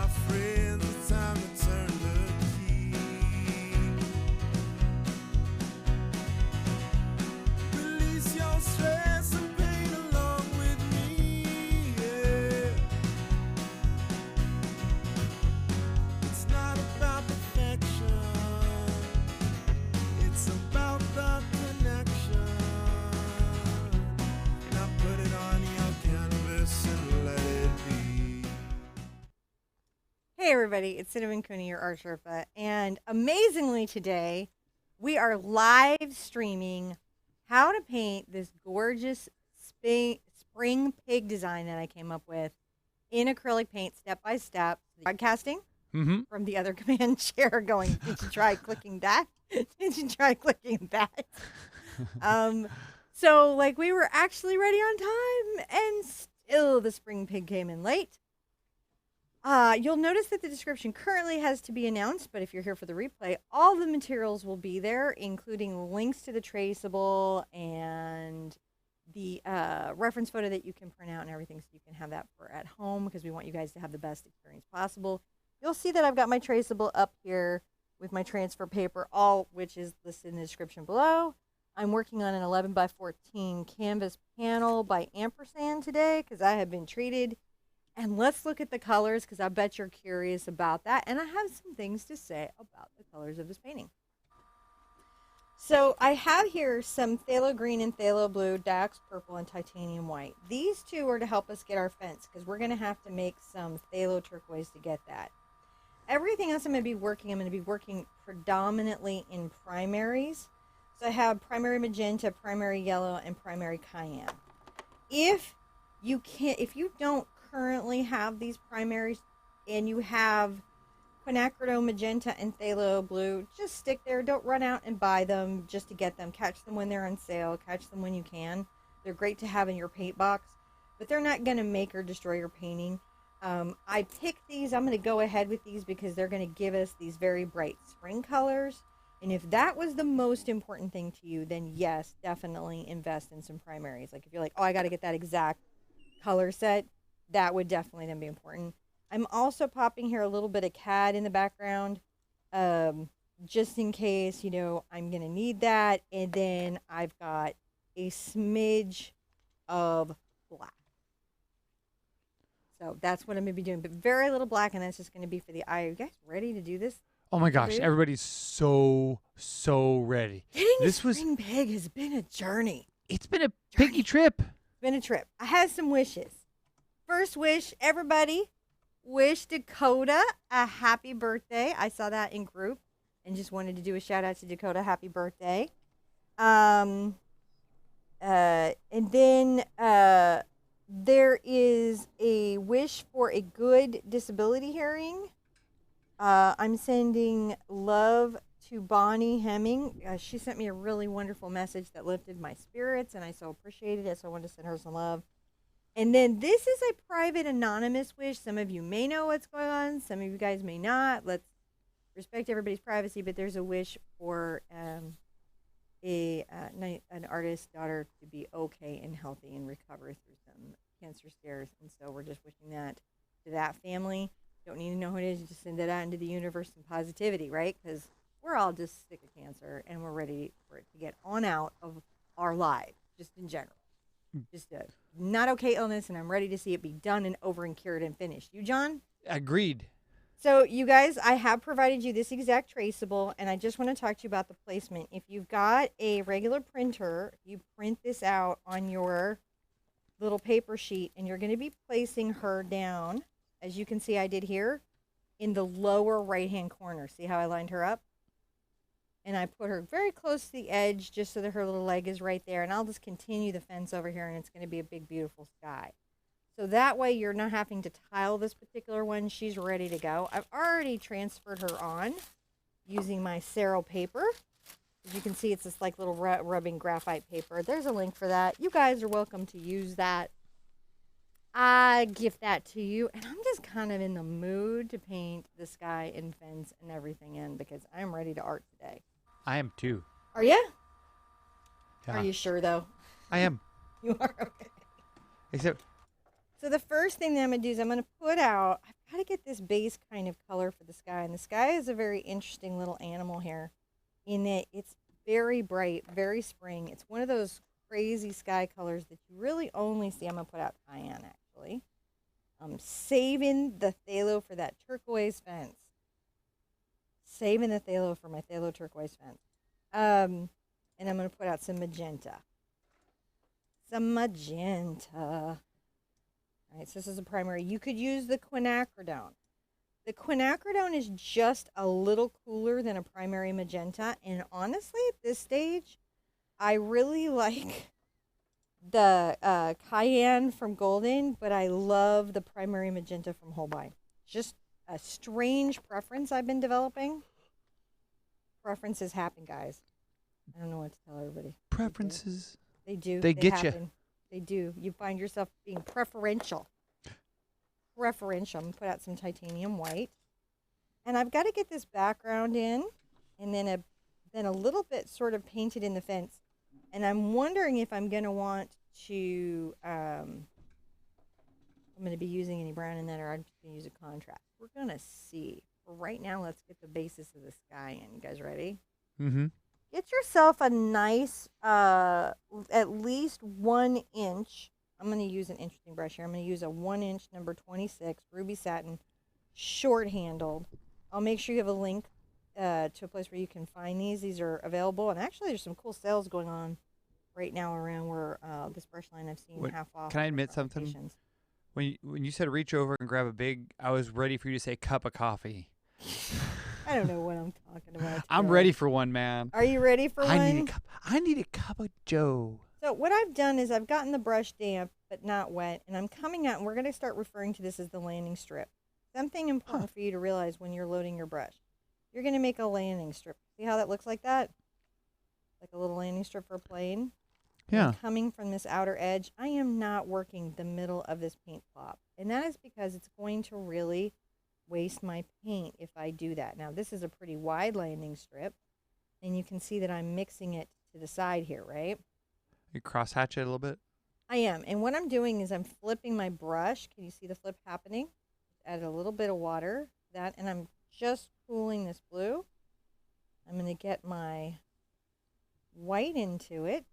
my friends, it's time to turn the key. Release your stress and pain along with me, yeah. It's not about perfection, it's about the connection. Now put it on your canvas and let it be. Hey everybody, it's Cinnamon Cooney, your art Sherpa, and amazingly today we are live streaming how to paint this gorgeous spring pig design that I came up with in acrylic paint step by step. Broadcasting from the other command chair going, did you try clicking that? Did you try clicking that? So like we were actually ready on time and still the spring pig came in late. You'll notice that the description currently has to be announced, but if you're here for the replay, all the materials will be there, including links to the traceable and the reference photo that you can print out and everything, so you can have that for at home, because we want you guys to have the best experience possible. You'll see that I've got my traceable up here with my transfer paper, all which is listed in the description below. I'm working on an 11 by 14 canvas panel by Ampersand today, because I have been treated. And let's look at the colors, because I bet you're curious about that. And I have some things to say about the colors of this painting. So I have here some phthalo green and phthalo blue, Diox purple, and titanium white. These two are to help us get our fence, because we're going to have to make some phthalo turquoise to get that. Everything else I'm going to be working predominantly in primaries. So I have primary magenta, primary yellow, and primary cyan. If you don't currently have these primaries and you have quinacridone magenta and phthalo blue, just stick there. Don't run out and buy them just to get them. Catch them when they're on sale. Catch them when you can. They're great to have in your paint box, but they're not going to make or destroy your painting. I picked these. I'm going to go ahead with these because they're going to give us these very bright spring colors. And if that was the most important thing to you, then yes, definitely invest in some primaries. Like if you're like, oh, I got to get that exact color set, that would definitely then be important. I'm also popping here a little bit of CAD in the background, just in case, I'm going to need that. And then I've got a smidge of black. So that's what I'm going to be doing, but very little black, and that's just going to be for the eye. Are you guys ready to do this? Oh my gosh, everybody's so ready. Getting a spring pig has been a journey. It's been a piggy trip. It's been a trip. I had some wishes. First wish, everybody, wish Dakota a happy birthday. I saw that in group and just wanted to do a shout out to Dakota. Happy birthday. And then there is a wish for a good disability hearing. I'm sending love to Bonnie Hemming. She sent me a really wonderful message that lifted my spirits, and I so appreciated it, so I wanted to send her some love. And then this is a private anonymous wish. Some of you may know what's going on. Some of you guys may not. Let's respect everybody's privacy, but there's a wish for an artist's daughter to be okay and healthy and recover through some cancer scares. And so we're just wishing that to that family. Don't need to know who it is. You just send it out into the universe and positivity, right? Because we're all just sick of cancer and we're ready for it to get on out of our lives, just in general. Just a not okay illness, and I'm ready to see it be done and over and cured and finished. You, John? Agreed. So, you guys, I have provided you this exact traceable, and I just want to talk to you about the placement. If you've got a regular printer, you print this out on your little paper sheet, and you're going to be placing her down, as you can see I did here, in the lower right-hand corner. See how I lined her up? And I put her very close to the edge just so that her little leg is right there. And I'll just continue the fence over here, and it's going to be a big, beautiful sky. So that way you're not having to tile this particular one. She's ready to go. I've already transferred her on using my Cerro paper. As you can see, it's this like little rubbing graphite paper. There's a link for that. You guys are welcome to use that. I gift that to you. And I'm just kind of in the mood to paint the sky and fence and everything in, because I'm ready to art today. I am too. Are you? Yeah. Are you sure, though? I am. You are? Okay. Except So the first thing that I'm going to do is I'm going to put out, I've got to get this base kind of color for the sky. And the sky is a very interesting little animal here in that it's very bright, very spring. It's one of those crazy sky colors that you really only see. I'm going to put out Cyan, actually. I'm saving the phthalo for that turquoise fence. Saving the phthalo for my phthalo turquoise fence. And I'm going to put out some magenta. Some magenta. All right, so this is a primary. You could use the quinacridone. The quinacridone is just a little cooler than a primary magenta. And honestly, at this stage, I really like the Cyan from Golden, but I love the primary magenta from Holbein. Just a strange preference I've been developing. Preferences happen, guys. I don't know what to tell everybody. Preferences. They do. They get happen. you. They do. You find yourself being preferential. Preferential. I'm going to put out some titanium white. And I've got to get this background in and then a little bit sort of painted in the fence. And I'm wondering if I'm going to want to, I'm going to be using any brown in that, or I'm just going to use a contrast. We're going to see. For right now, let's get the basis of the sky in. You guys ready? Mm-hmm. Get yourself a nice, at least 1 inch. I'm going to use an interesting brush here. I'm going to use a 1 inch number 26 ruby satin, short-handled. I'll make sure you have a link to a place where you can find these. These are available, and actually there's some cool sales going on right now around where this brush line I've seen half off. Can I admit something? When you said reach over and grab a big, I was ready for you to say cup of coffee. I don't know what I'm talking about. I'm ready for one, man. Are you ready for one? I need a cup of Joe. So what I've done is I've gotten the brush damp but not wet, and I'm coming out, and we're going to start referring to this as the landing strip. Something important for you to realize when you're loading your brush. You're going to make a landing strip. See how that looks like that? Like a little landing strip for a plane? Yeah. And coming from this outer edge, I am not working the middle of this paint plop. And that is because it's going to really waste my paint if I do that. Now, this is a pretty wide landing strip, and you can see that I'm mixing it to the side here, right? You cross-hatch it a little bit? I am. And what I'm doing is I'm flipping my brush. Can you see the flip happening? Add a little bit of water to that, and I'm just cooling this blue. I'm going to get my white into it.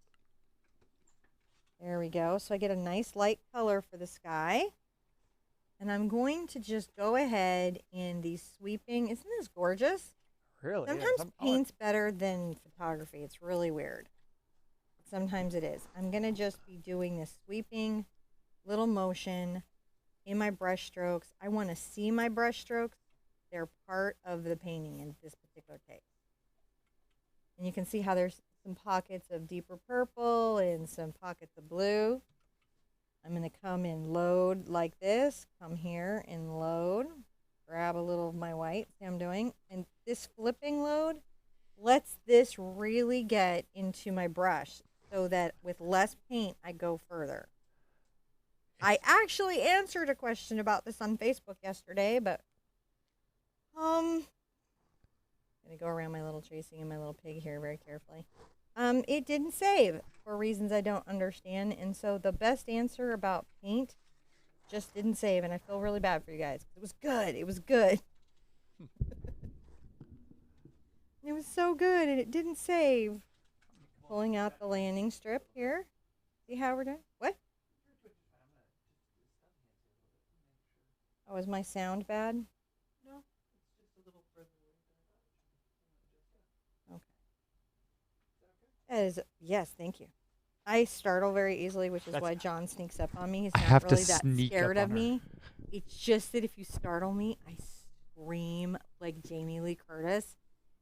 There we go. So I get a nice light color for the sky. And I'm going to just go ahead in the sweeping. Isn't this gorgeous? Really? Sometimes paint's better than photography. It's really weird. Sometimes it is. I'm going to just be doing this sweeping little motion in my brush strokes. I want to see my brush strokes. They're part of the painting in this particular case. And you can see how there's some pockets of deeper purple and some pockets of blue. I'm going to come and load like this. Come here and load. Grab a little of my white. See what I'm doing? And this flipping load lets this really get into my brush so that with less paint, I go further. I actually answered a question about this on Facebook yesterday, but I'm going to go around my little tracing and my little pig here very carefully. It didn't save for reasons I don't understand, and so the best answer about paint just didn't save, and I feel really bad for you guys. It was good. It was good. It was so good, and it didn't save. Pulling out the landing strip here. See how we're doing? What? Oh, is my sound bad? No, it's just a little further away. Okay. That is, yes, thank you. I startle very easily, which is why John sneaks up on me. He's not really that scared of me. It's just that if you startle me, I scream like Jamie Lee Curtis.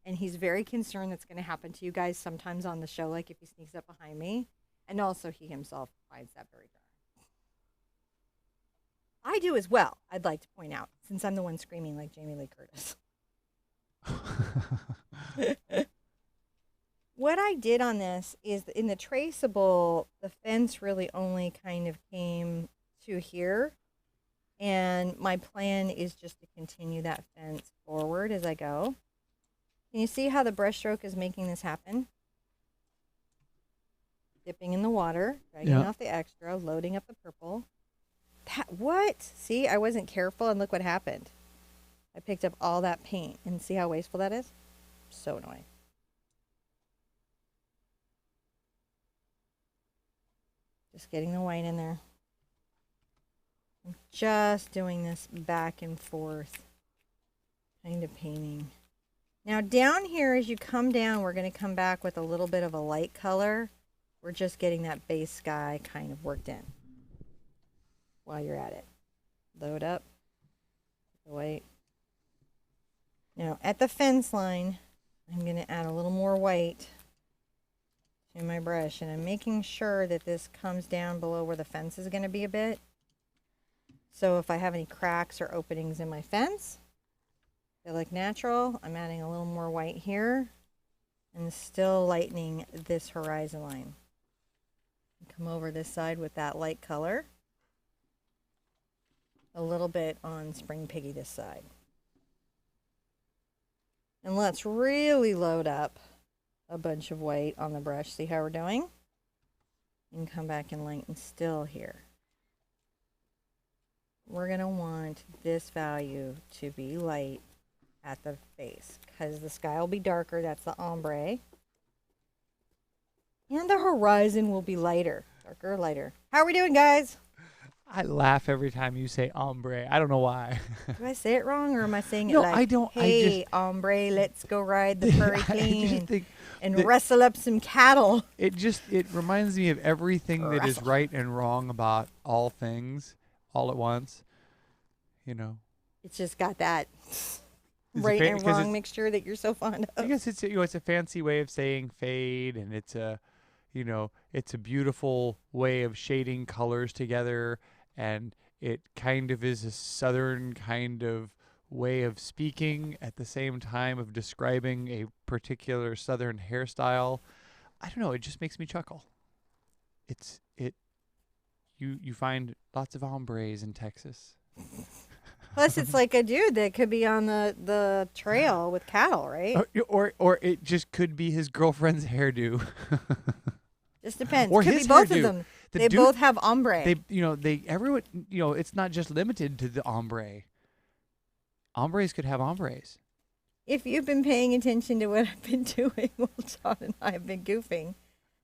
And he's very concerned that's going to happen to you guys sometimes on the show, like if he sneaks up behind me. And also he himself finds that very jarring. I do as well, I'd like to point out, since I'm the one screaming like Jamie Lee Curtis. What I did on this is in the traceable, the fence really only kind of came to here. And my plan is just to continue that fence forward as I go. Can you see how the brush stroke is making this happen? Dipping in the water, dragging off the extra, loading up the purple, What? See, I wasn't careful, and look what happened. I picked up all that paint, and see how wasteful that is? So annoying. Just getting the white in there. I'm just doing this back and forth kind of painting. Now down here, as you come down, we're going to come back with a little bit of a light color. We're just getting that base sky kind of worked in while you're at it. Load up the white. Now at the fence line, I'm going to add a little more white to my brush, and I'm making sure that this comes down below where the fence is going to be a bit. So if I have any cracks or openings in my fence, they look natural. I'm adding a little more white here and still lightening this horizon line. Come over this side with that light color. A little bit on Spring Piggy this side. And let's really load up a bunch of white on the brush. See how we're doing? And come back and lighten still here. We're going to want this value to be light at the base because the sky will be darker. That's the ombre. And the horizon will be lighter. Darker, lighter. How are we doing, guys? I laugh every time you say ombre. I don't know why. Do I say it wrong, or am I saying it No, like, I don't. hey, ombre, let's go ride the furry I clean just think and wrestle up some cattle. it reminds me of everything that is right and wrong about all things all at once. You know. It's just got that It's right and 'cause wrong it's- mixture that you're so fond of. I guess it's it's a fancy way of saying fade, and it's a it's a beautiful way of shading colors together, and it kind of is a southern kind of way of speaking at the same time of describing a particular southern hairstyle. I don't know, it just makes me chuckle. You find lots of hombres in Texas. Plus, it's like a dude that could be on the trail with cattle, right? Or it just could be his girlfriend's hairdo. Just depends. Or Could his be both hairdo. of them. The They dude- both have ombre. Everyone, it's not just limited to the ombre. Ombres could have ombres. If you've been paying attention to what I've been doing while John and I have been goofing,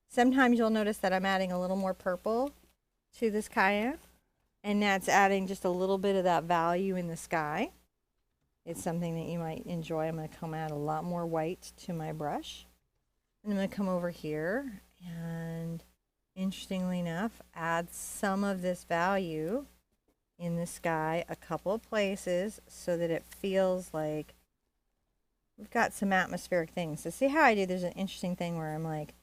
sometimes you'll notice that I'm adding a little more purple to this Cyan, and that's adding just a little bit of that value in the sky. It's something that you might enjoy. I'm going to come add a lot more white to my brush. And I'm going to come over here and, interestingly enough, add some of this value in the sky a couple of places so that it feels like we've got some atmospheric things. So see how I do? There's an interesting thing where I'm like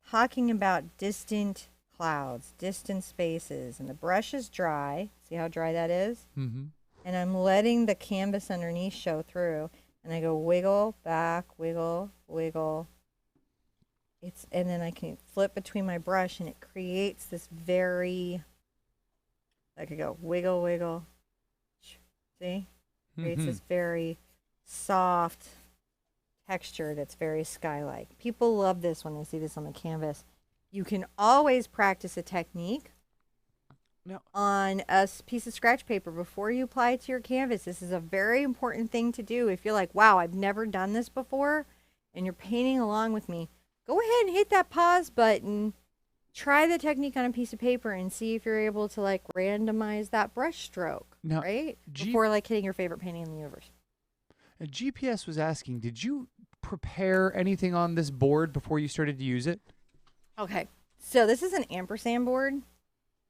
talking about distant clouds, distant spaces, and the brush is dry. See how dry that is? Mm-hmm. And I'm letting the canvas underneath show through. And I go wiggle, back, wiggle, wiggle. And then I can flip between my brush, and it creates this very, I could go wiggle, wiggle. See? Creates this very soft texture that's very sky-like. People love this when they see this on the canvas. You can always practice a technique on a piece of scratch paper before you apply it to your canvas. This is a very important thing to do. If you're like, wow, I've never done this before, and you're painting along with me, go ahead and hit that pause button. Try the technique on a piece of paper and see if you're able to like randomize that brush stroke, right? Before like hitting your favorite painting in the universe. GPS was asking, did you prepare anything on this board before you started to use it? Okay, so this is an ampersand board.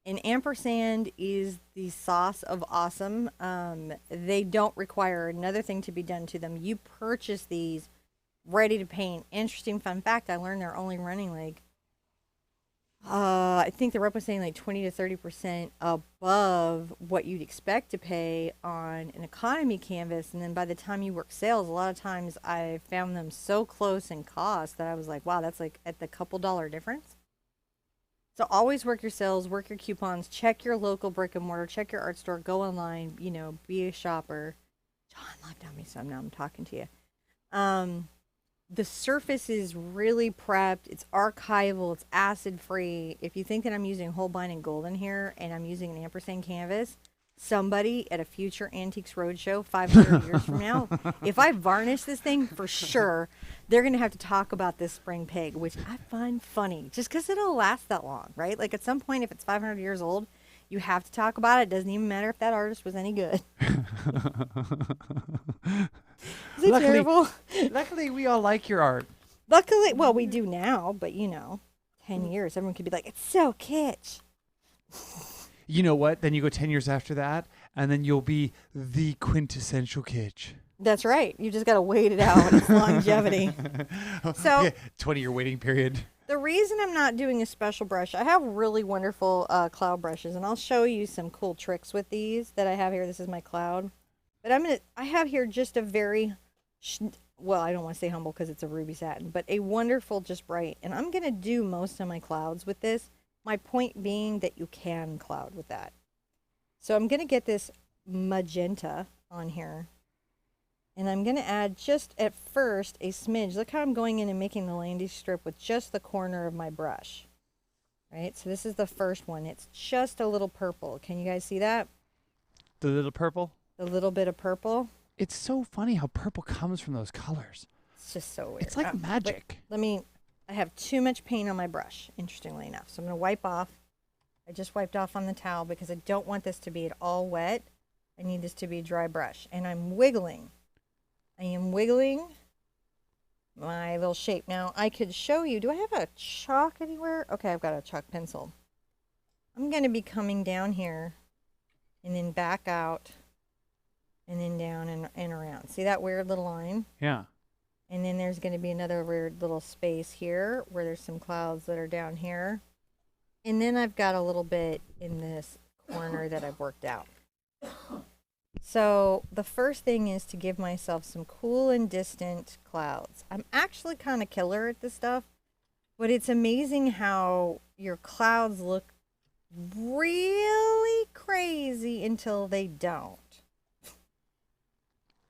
An ampersand is the sauce of awesome. They don't require another thing to be done to them. You purchase these ready to paint. Interesting fun fact, I learned they're only running like, I think the rep was saying like 20 to 30% above what you'd expect to pay on an economy canvas. And then by the time you work sales, a lot of times I found them so close in cost that I was like, wow, that's like at the couple $1 difference. So always work your sales, work your coupons, check your local brick and mortar, check your art store, go online, be a shopper. John left on me, so now I'm talking to you. the surface is really prepped. It's archival. It's acid free. If you think that I'm using Holbein and gold in here and I'm using an ampersand canvas, somebody at a future Antiques Roadshow 500 years from now, if I varnish this thing, for sure, they're going to have to talk about this spring pig, which I find funny just because it'll last that long, right? Like at some point, if it's 500 years old, you have to talk about it. It doesn't even matter if that artist was any good. Is it terrible? Luckily, we all like your art. Luckily, well, we do now, but 10 years, everyone could be like, it's so kitsch. You know what? Then you go 10 years after that, and then you'll be the quintessential kitsch. That's right. You just got to wait it out. It's longevity. So, yeah, 20-year waiting period. The reason I'm not doing a special brush, I have really wonderful cloud brushes, and I'll show you some cool tricks with these that I have here. This is my cloud. But I have here just a very, well, I don't want to say humble because it's a ruby satin, but a wonderful, just bright. And I'm going to do most of my clouds with this. My point being that you can cloud with that. So I'm going to get this magenta on here. And I'm going to add just at first a smidge. Look how I'm going in and making the landy strip with just the corner of my brush. Right? So this is the first one. It's just a little purple. Can you guys see that? The little purple? The little bit of purple. It's so funny how purple comes from those colors. It's just so weird. It's like magic. I have too much paint on my brush, interestingly enough. So I'm going to wipe off. I just wiped off on the towel because I don't want this to be at all wet. I need this to be a dry brush. And I'm wiggling. I am wiggling my little shape. Now, I could show you. Do I have a chalk anywhere? Okay, I've got a chalk pencil. I'm going to be coming down here and then back out and then down and around. See that weird little line? Yeah. And then there's going to be another weird little space here where there's some clouds that are down here. And then I've got a little bit in this corner that I've worked out. So the first thing is to give myself some cool and distant clouds. I'm actually kind of killer at this stuff, but it's amazing how your clouds look really crazy until they don't.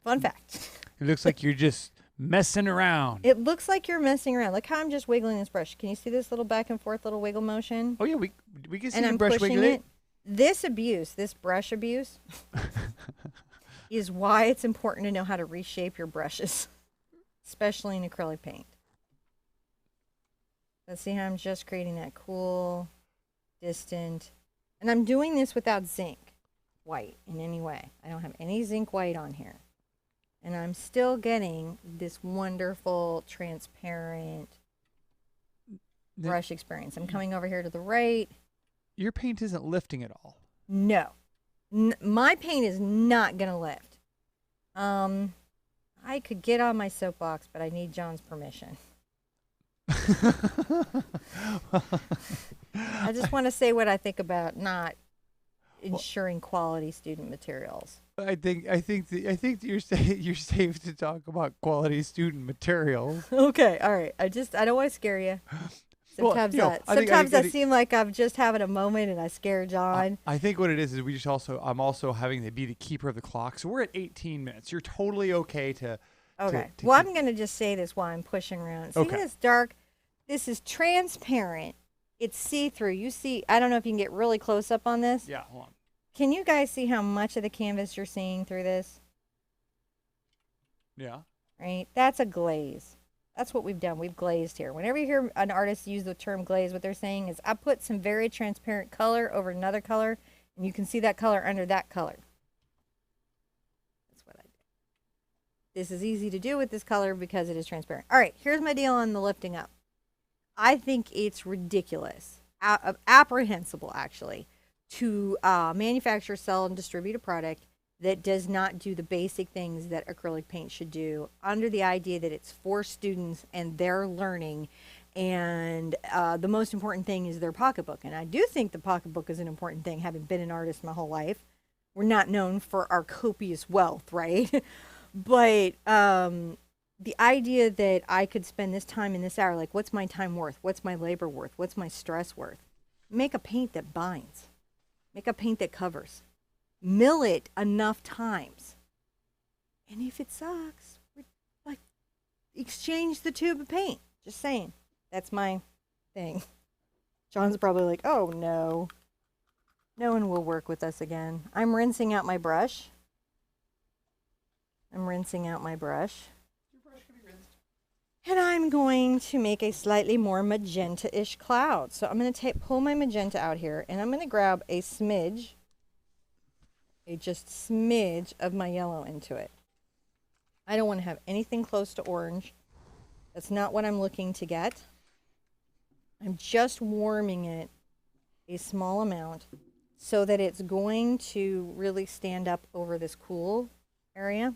Fun fact. It looks like you're just messing around. It looks like you're messing around. Look how I'm just wiggling this brush. Can you see this little back and forth little wiggle motion? Oh, yeah, we can see And the I'm brush pushing wiggling. it. This brush abuse, is why it's important to know how to reshape your brushes, especially in acrylic paint. Let's see how I'm just creating that cool, distant, and I'm doing this without zinc white in any way. I don't have any zinc white on here. And I'm still getting this wonderful, transparent brush experience. I'm coming over here to the right. Your paint isn't lifting at all. No. My paint is not going to lift. I could get on my soapbox, but I need John's permission. I just want to say what I think about not ensuring quality student materials. I think you're safe to talk about quality student materials. Okay, all right. I don't want to scare you. Sometimes, I seem like I'm just having a moment and I scare John. I think what it is I'm also having to be the keeper of the clock. So we're at 18 minutes. You're totally okay to. Okay. Well, I'm going to just say this while I'm pushing around. See this dark? This is transparent. It's see-through. You see, I don't know if you can get really close up on this. Yeah, hold on. Can you guys see how much of the canvas you're seeing through this? Yeah. Right? That's a glaze. That's what we've done. We've glazed here. Whenever you hear an artist use the term glaze, what they're saying is, I put some very transparent color over another color, and you can see that color under that color. That's what I did. This is easy to do with this color because it is transparent. All right, here's my deal on the lifting up. I think it's ridiculous, apprehensible actually, to manufacture, sell, and distribute a product that does not do the basic things that acrylic paint should do under the idea that it's for students and their learning. And the most important thing is their pocketbook. And I do think the pocketbook is an important thing, having been an artist my whole life. We're not known for our copious wealth, right? But the idea that I could spend this time in this hour, like, what's my time worth? What's my labor worth? What's my stress worth? Make a paint that binds. Make a paint that covers. Mill it enough times. And if it sucks, exchange the tube of paint. Just saying. That's my thing. John's probably like, oh no. No one will work with us again. I'm rinsing out my brush. Your brush can be rinsed. And I'm going to make a slightly more magenta-ish cloud. So I'm going to pull my magenta out here, and I'm going to grab a smidge, just smidge of my yellow into it. I don't want to have anything close to orange. That's not what I'm looking to get. I'm just warming it a small amount so that it's going to really stand up over this cool area.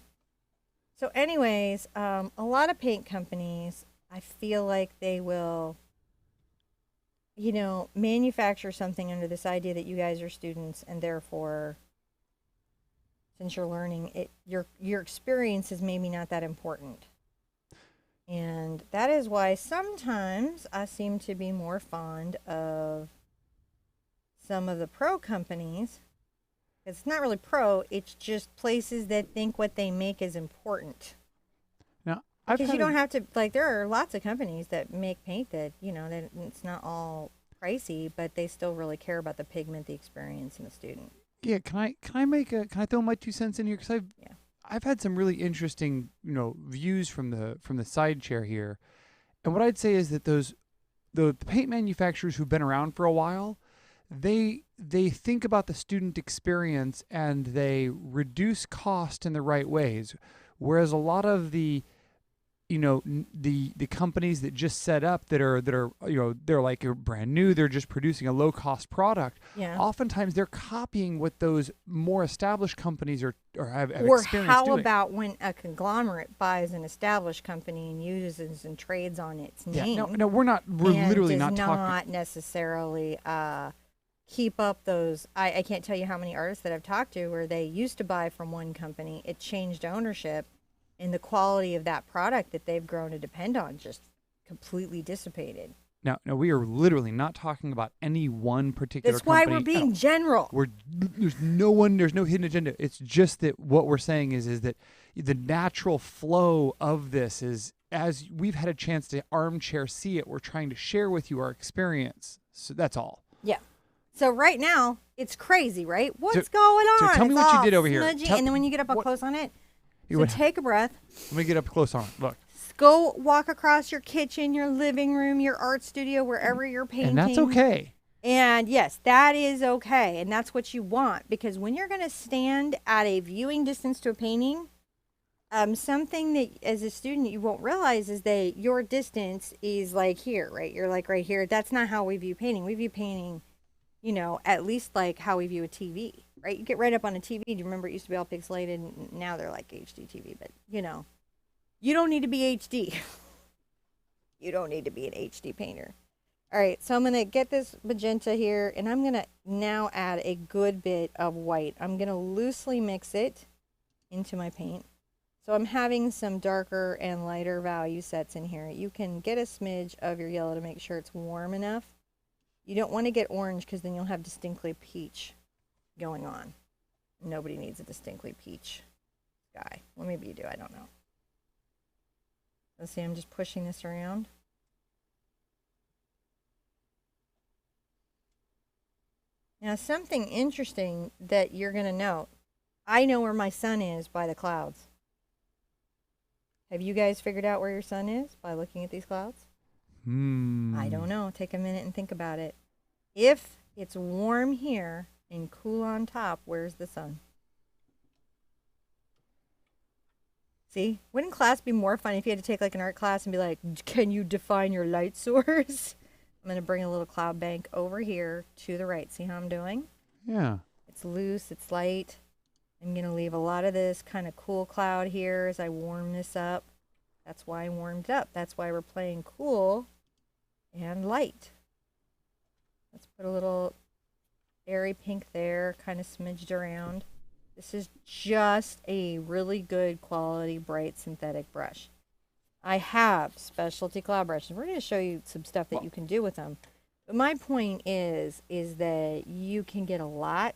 So anyways, a lot of paint companies, I feel like they will, you know, manufacture something under this idea that you guys are students, and therefore, since you're learning, your experience is maybe not that important. And that is why sometimes I seem to be more fond of some of the pro companies. It's not really pro, it's just places that think what they make is important. Now, because you don't have to, like, there are lots of companies that make paint that, you know, that it's not all pricey, but they still really care about the pigment, the experience, and the student. Yeah, can I throw my 2 cents in here? Because I've had some really interesting, you know, views from the side chair here, and what I'd say is that the paint manufacturers who've been around for a while, they think about the student experience and they reduce cost in the right ways, whereas a lot of the, you know, the companies that just set up that are you know, they're like brand new, they're just producing a low cost product. Yeah. Oftentimes they're copying what those more established companies have or experience how doing. about when a conglomerate buys an established company and uses and trades on its name? No, we're literally not does talking. not necessarily keep up those. I can't tell you how many artists that I've talked to where they used to buy from one company, it changed ownership, and the quality of that product that they've grown to depend on just completely dissipated. No, we are literally not talking about any one particular That's why company. we're being general. There's no hidden agenda. It's just that what we're saying is that the natural flow of this is, as we've had a chance to armchair see it, we're trying to share with you our experience. So that's all. Yeah. So right now, it's crazy, right? What's going on? So tell me It's what you all did over here. smudgy, and then when you get up close on it, so would- take a breath. Let me get up close on it. Look. Go walk across your kitchen, your living room, your art studio, wherever you're painting. And that's okay. And yes, that is okay. And that's what you want. Because when you're going to stand at a viewing distance to a painting, something that as a student you won't realize is that your distance is like here, right? You're like right here. That's not how we view painting. We view painting, you know, at least like how we view a TV, right? You get right up on a TV. Do you remember it used to be all pixelated? And now they're like HD TV, but you know. You don't need to be HD. You don't need to be an HD painter. All right, so I'm going to get this magenta here, and I'm going to now add a good bit of white. I'm going to loosely mix it into my paint. So I'm having some darker and lighter value sets in here. You can get a smidge of your yellow to make sure it's warm enough. You don't want to get orange because then you'll have distinctly peach going on. Nobody needs a distinctly peach sky. Well, maybe you do. I don't know. Let's see, I'm just pushing this around. Now, something interesting that you're going to note. I know where my sun is by the clouds. Have you guys figured out where your sun is by looking at these clouds? I don't know. Take a minute and think about it. If it's warm here and cool on top, where's the sun? See, wouldn't class be more fun if you had to take like an art class and be like, can you define your light source? I'm going to bring a little cloud bank over here to the right. See how I'm doing? Yeah. It's loose, it's light. I'm going to leave a lot of this kind of cool cloud here as I warm this up. That's why I warmed it up. That's why we're playing cool and light. Let's put a little airy pink there, kind of smidged around. This is just a really good quality, bright synthetic brush. I have specialty cloud brushes. We're going to show you some stuff that you can do with them. But my point is that you can get a lot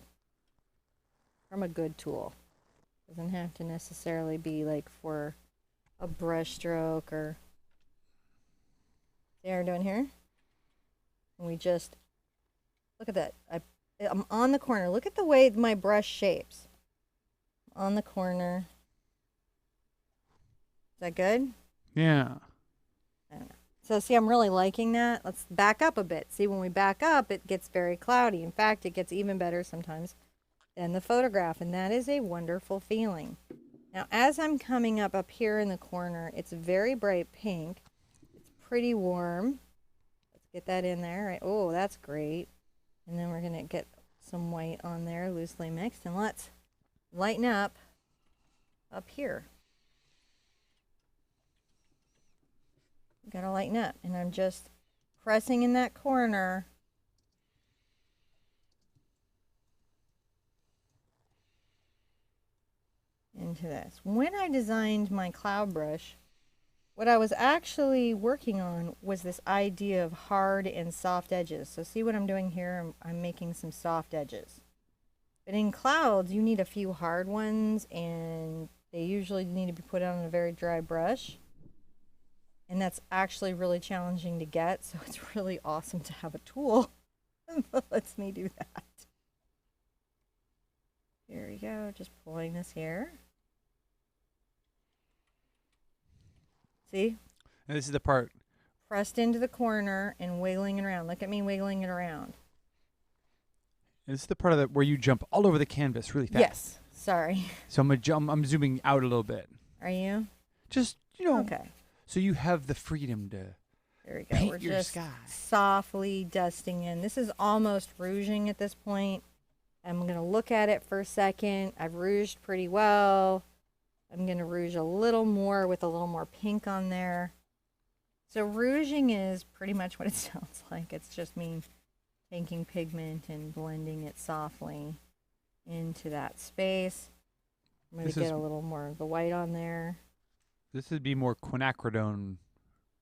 from a good tool. It doesn't have to necessarily be like for a brush stroke or see how we're doing here? And we just, look at that. I'm on the corner. Look at the way my brush shapes. On the corner. Is that good? Yeah. I don't know. So see, I'm really liking that. Let's back up a bit. See, when we back up, it gets very cloudy. In fact, it gets even better sometimes than the photograph, and that is a wonderful feeling. Now, as I'm coming up here in the corner, it's very bright pink. It's pretty warm. Let's get that in there. Right? Oh, that's great. And then we're going to get some white on there, loosely mixed, and let's lighten up here. Got to lighten up, and I'm just pressing in that corner. Into this. When I designed my cloud brush, what I was actually working on was this idea of hard and soft edges. So see what I'm doing here? I'm making some soft edges. But in clouds, you need a few hard ones, and they usually need to be put on a very dry brush. And that's actually really challenging to get, so it's really awesome to have a tool that lets me do that. Here we go, just pulling this here. See? And this is the part. Pressed into the corner and wiggling it around. Look at me wiggling it around. And this is the part of that where you jump all over the canvas really fast. Yes, sorry. So I'm zooming out a little bit. Are you? Just, you know. Okay. So you have the freedom to There we go. paint We're your just sky. softly dusting in. This is almost rouging at this point. I'm going to look at it for a second. I've rouged pretty well. I'm going to rouge a little more with a little more pink on there. So rouging is pretty much what it sounds like. It's just me taking pigment and blending it softly into that space. I'm going to get a little more of the white on there. This would be more quinacridone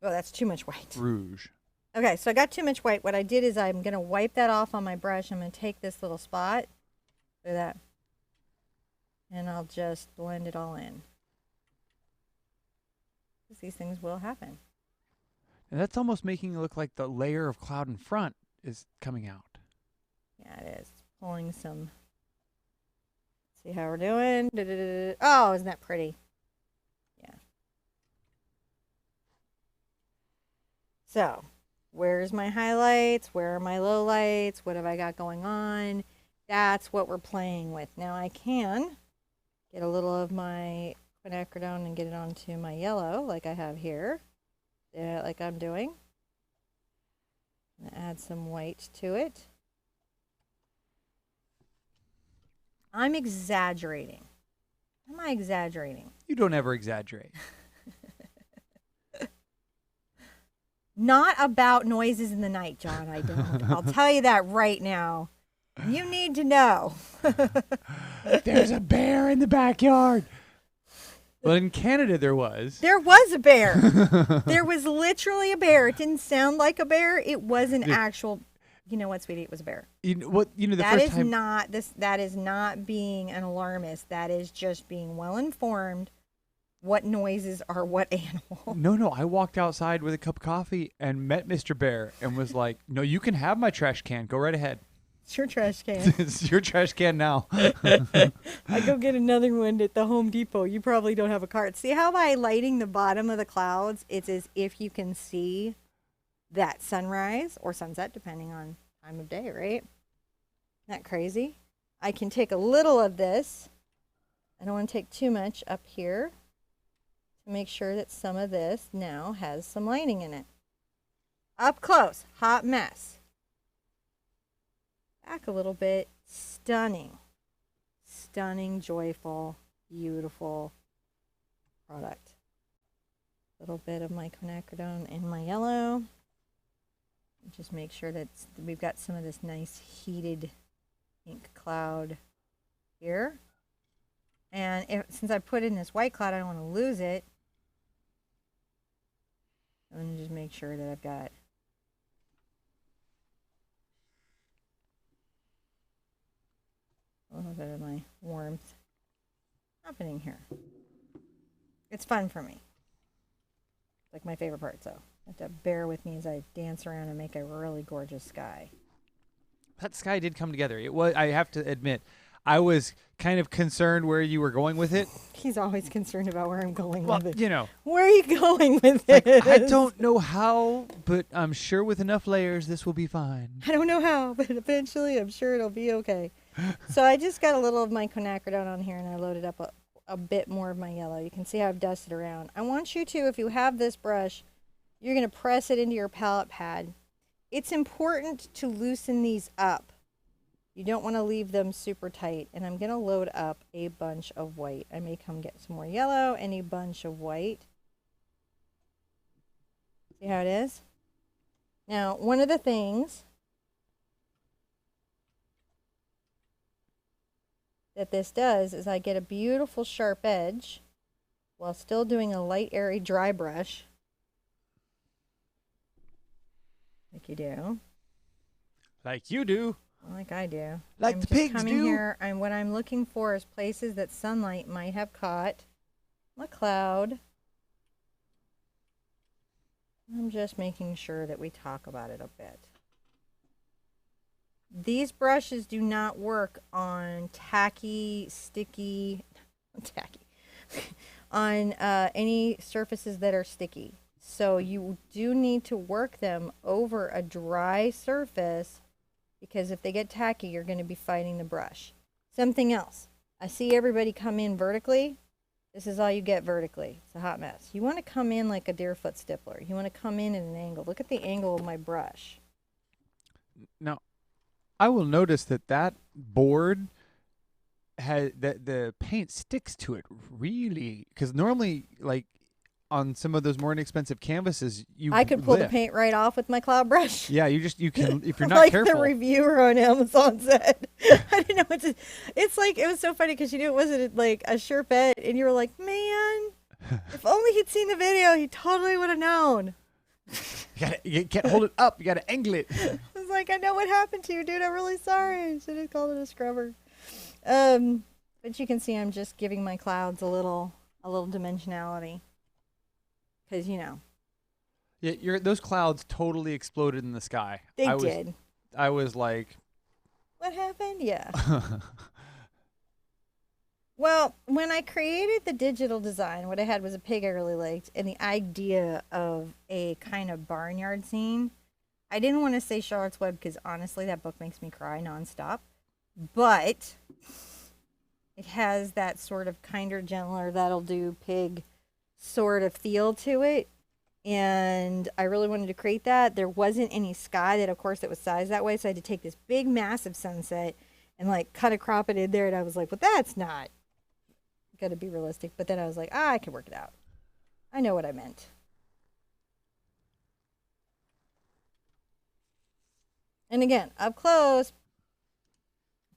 Oh, that's too much white. rouge. Okay, so I got too much white. What I did is I'm going to wipe that off on my brush. I'm going to take this little spot. Look at that. And I'll just blend it all in. Because these things will happen. And that's almost making it look like the layer of cloud in front is coming out. Yeah, it is. Pulling some. See how we're doing? Oh, isn't that pretty? Yeah. So, where's my highlights? Where are my lowlights? What have I got going on? That's what we're playing with. Now I can get a little of my quinacridone and get it onto my yellow like I have here. Like I'm doing. And add some white to it. I'm exaggerating. Am I exaggerating? You don't ever exaggerate. Not about noises in the night, John. I don't. I'll tell you that right now. You need to know. There's a bear in the backyard. Well, in Canada there was. There was a bear. There was literally a bear. It didn't sound like a bear. It was an actual. You know what, sweetie? It was a bear. You know what? You know the That first is time. not this. That is not being an alarmist. That is just being well informed. What noises are what animal? No. I walked outside with a cup of coffee and met Mr. Bear and was like, "No, you can have my trash can. Go right ahead. It's your trash can. It's your trash can now." I go get another one at the Home Depot. You probably don't have a cart. See how by lighting the bottom of the clouds, it's as if you can see that sunrise or sunset, depending on time of day, right? Isn't that crazy? I can take a little of this. I don't want to take too much up here to make sure that some of this now has some lighting in it. Up close, hot mess. Back a little bit, stunning. Stunning, joyful, beautiful product. A little bit of my quinacridone in my yellow. Just make sure that we've got some of this nice heated pink cloud here. And since I put in this white cloud, I don't want to lose it. I'm going to just make sure that I've got a little bit of my warmth happening here. It's fun for me. It's like my favorite part, so you have to bear with me as I dance around and make a really gorgeous sky. That sky did come together. It was. I have to admit, I was kind of concerned where you were going with it. He's always concerned about where I'm going Well, with it. you know, Where are you going with like, this? I don't know how, but I'm sure with enough layers, this will be fine. I don't know how, but eventually I'm sure it'll be okay. So I just got a little of my quinacridone on here, and I loaded up a bit more of my yellow. You can see how I've dusted around. I want you to, if you have this brush, you're going to press it into your palette pad. It's important to loosen these up. You don't want to leave them super tight. And I'm going to load up a bunch of white. I may come get some more yellow and a bunch of white. See how it is? Now, one of the things that this does is I get a beautiful sharp edge while still doing a light, airy, dry brush. Like you do. Like you do. Like I do. Like I'm the just pigs coming do. here, and what I'm looking for is places that sunlight might have caught a cloud. I'm just making sure that we talk about it a bit. These brushes do not work on tacky, sticky, on any surfaces that are sticky. So you do need to work them over a dry surface, because if they get tacky, you're going to be fighting the brush. Something else. I see everybody come in vertically. This is all you get vertically. It's a hot mess. You want to come in like a deerfoot stippler. You want to come in at an angle. Look at the angle of my brush. Now, I will notice that board has that the paint sticks to it really, because normally, like on some of those more inexpensive canvases, I could pull the lift. paint right off with my cloud brush. Yeah, you can if you're not like careful. the reviewer on Amazon said. I didn't know what to. It's like, it was so funny because you knew it wasn't like a Sherpa, and you were like, man, if only he'd seen the video, he totally would have known. You can't hold it up. You got to angle it. I was like, I know what happened to you, dude. I'm really sorry. I should have called it a scrubber. But you can see I'm just giving my clouds a little dimensionality. Because, you know. Yeah, those clouds totally exploded in the sky. They did. I was like, what happened? Yeah. Well, when I created the digital design, what I had was a pig I really liked, and the idea of a kind of barnyard scene. I didn't want to say Charlotte's Web because honestly, that book makes me cry nonstop. But it has that sort of kinder, gentler, that'll do pig sort of feel to it. And I really wanted to create that. There wasn't any sky that, of course, that was sized that way. So I had to take this big, massive sunset and like cut a crop it in there. And I was like, well, that's not going to be realistic. But then I was like, I can work it out. I know what I meant. And again, up close,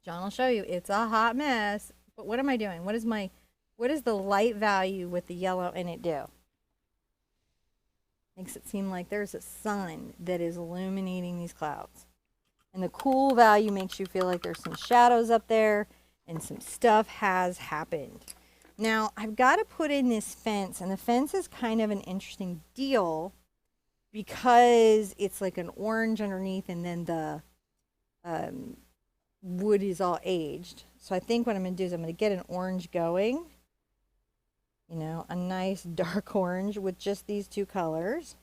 John will show you, it's a hot mess. But what am I doing? What is the light value with the yellow in it do? Makes it seem like there's a sun that is illuminating these clouds. And the cool value makes you feel like there's some shadows up there and some stuff has happened. Now, I've got to put in this fence, and the fence is kind of an interesting deal because it's like an orange underneath, and then the wood is all aged. So I think what I'm going to do is I'm going to get an orange going. You know, a nice dark orange with just these two colors.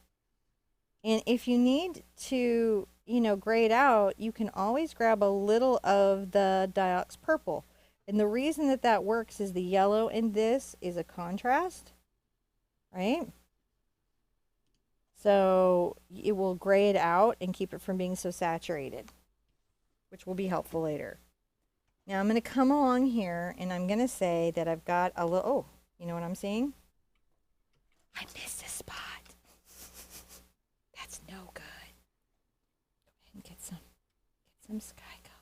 And if you need to, you know, grade out, you can always grab a little of the Diox purple. And the reason that that works is the yellow in this is a contrast, right? So it will grade out and keep it from being so saturated, which will be helpful later. Now I'm going to come along here and I'm going to say that I've got a little, oh, you know what I'm seeing? I missed a spot. That's no good. Go ahead and get some sky color.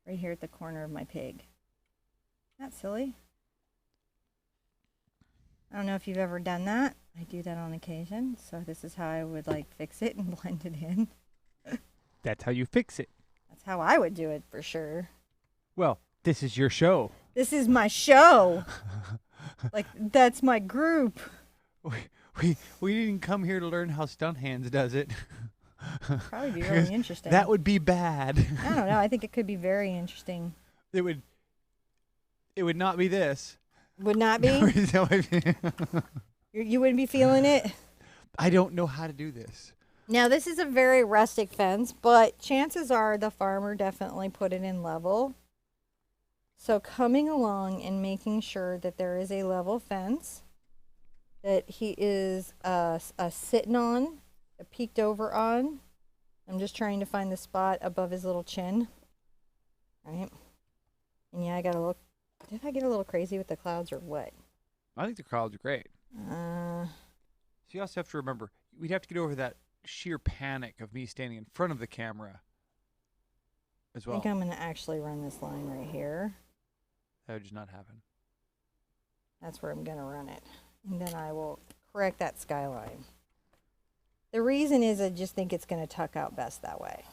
Right here at the corner of my pig. Isn't that silly? I don't know if you've ever done that. I do that on occasion. So this is how I would like fix it and blend it in. that's how you fix it. That's how I would do it for sure. Well, this is your show. This is my show. Like, that's my group. We didn't come here to learn how stunt hands does it. Probably be really interesting. That would be bad. I don't know. I think it could be very interesting. It would not be this. Would not be? You wouldn't be feeling it? I don't know how to do this. Now, this is a very rustic fence, but chances are the farmer definitely put it in level. So coming along and making sure that there is a level fence that he is sitting on, peeked over on. I'm just trying to find the spot above his little chin. All right. And yeah, I got to look. Did I get a little crazy with the clouds or what? I think the clouds are great. So you also have to remember, we'd have to get over that sheer panic of me standing in front of the camera as well. I think I'm going to actually run this line right here. That would just not happen. That's where I'm going to run it. And then I will correct that skyline. The reason is I just think it's going to tuck out best that way.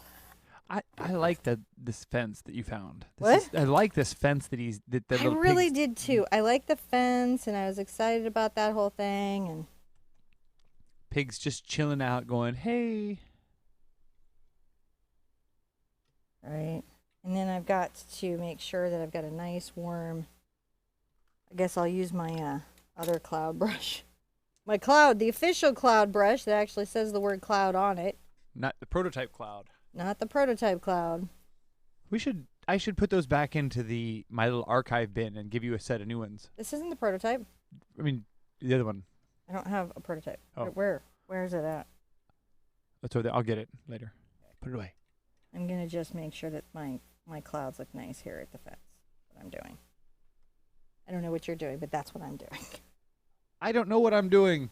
I like this fence that you found. What? I like this fence that I really did too. I like the fence, and I was excited about that whole thing. And pigs just chilling out, going, "Hey!" Right, and then I've got to make sure that I've got a nice warm. I guess I'll use my other cloud brush. The official cloud brush that actually says the word cloud on it. Not the prototype cloud. Not the prototype cloud. I should put those back into my little archive bin and give you a set of new ones. This isn't the prototype. I mean, the other one. I don't have a prototype. Oh. Where is it at? That's over there. I'll get it later. Put it away. I'm gonna just make sure that my clouds look nice here at the fence. That's what I'm doing. I don't know what you're doing, but that's what I'm doing. I don't know what I'm doing.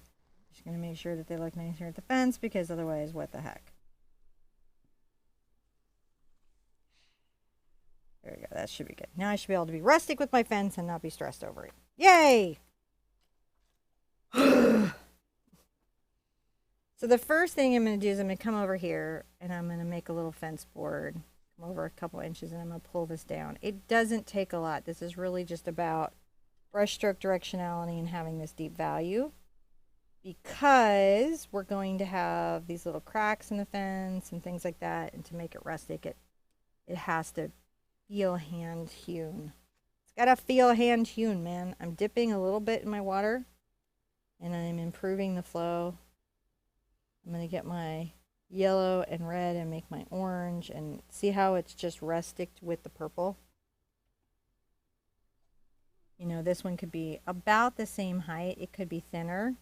Just gonna make sure that they look nice here at the fence, because otherwise, what the heck? There we go. That should be good. Now I should be able to be rustic with my fence and not be stressed over it. Yay! So the first thing I'm going to do is I'm going to come over here and I'm going to make a little fence board. Come over a couple inches and I'm going to pull this down. It doesn't take a lot. This is really just about brush stroke directionality and having this deep value, because we're going to have these little cracks in the fence and things like that. And to make it rustic, it has to feel hand hewn. It's got to feel hand hewn, man. I'm dipping a little bit in my water and I'm improving the flow. I'm going to get my yellow and red and make my orange, and see how it's just rustic with the purple. You know, this one could be about the same height. It could be thinner.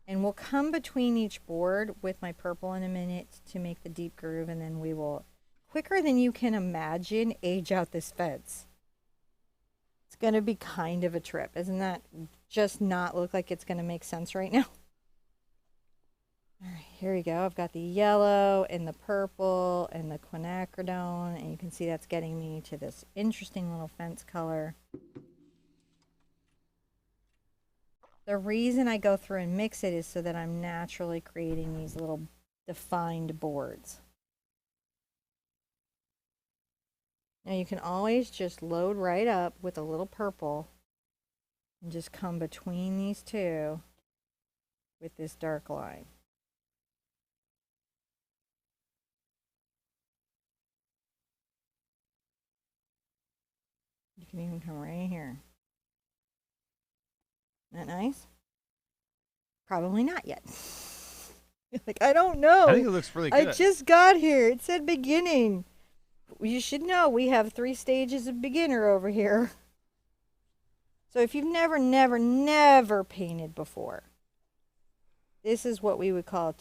And we'll come between each board with my purple in a minute to make the deep groove, and then we will, quicker than you can imagine, age out this fence. It's going to be kind of a trip. Isn't that just not look like it's going to make sense right now? All right, here we go. I've got the yellow and the purple and the quinacridone, and you can see that's getting me to this interesting little fence color. The reason I go through and mix it is so that I'm naturally creating these little defined boards. Now you can always just load right up with a little purple and just come between these two with this dark line. You can even come right here. Isn't that nice? Probably not yet. Like, I don't know. I think it looks really good. I just got here. It said beginning. You should know we have 3 stages of beginner over here. So if you've never painted before, this is what we would call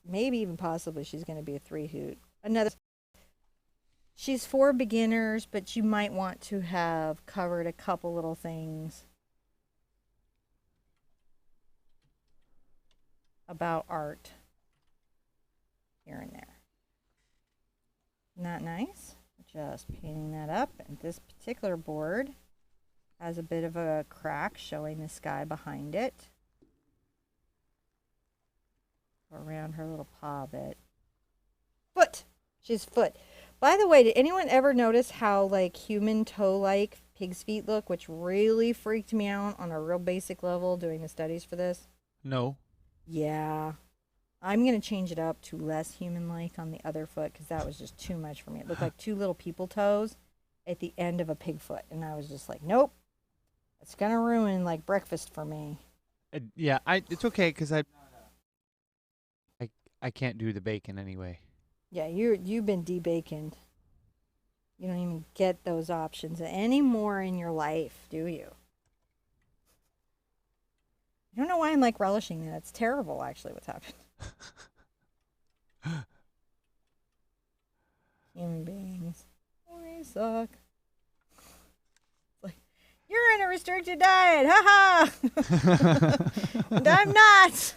maybe even possibly she's going to be a 3 hoot. She's for beginners, but you might want to have covered a couple little things about art here and there. Isn't that nice? Just painting that up. And this particular board has a bit of a crack showing the sky behind it. Around her little paw a bit. Foot! She's foot. By the way, did anyone ever notice how like human toe-like pig's feet look, which really freaked me out on a real basic level doing the studies for this. No. Yeah. I'm going to change it up to less human-like on the other foot because that was just too much for me. It looked like two little people toes at the end of a pig foot. And I was just like, nope. It's going to ruin, like, breakfast for me. Yeah, it's okay because I can't do the bacon anyway. Yeah, you've been debaconed. You don't even get those options anymore in your life, do you? I don't know why I'm, like, relishing that. It's terrible, actually, what's happened. Human beings. We suck. It's like, you're in a restricted diet. Ha ha. And I'm not.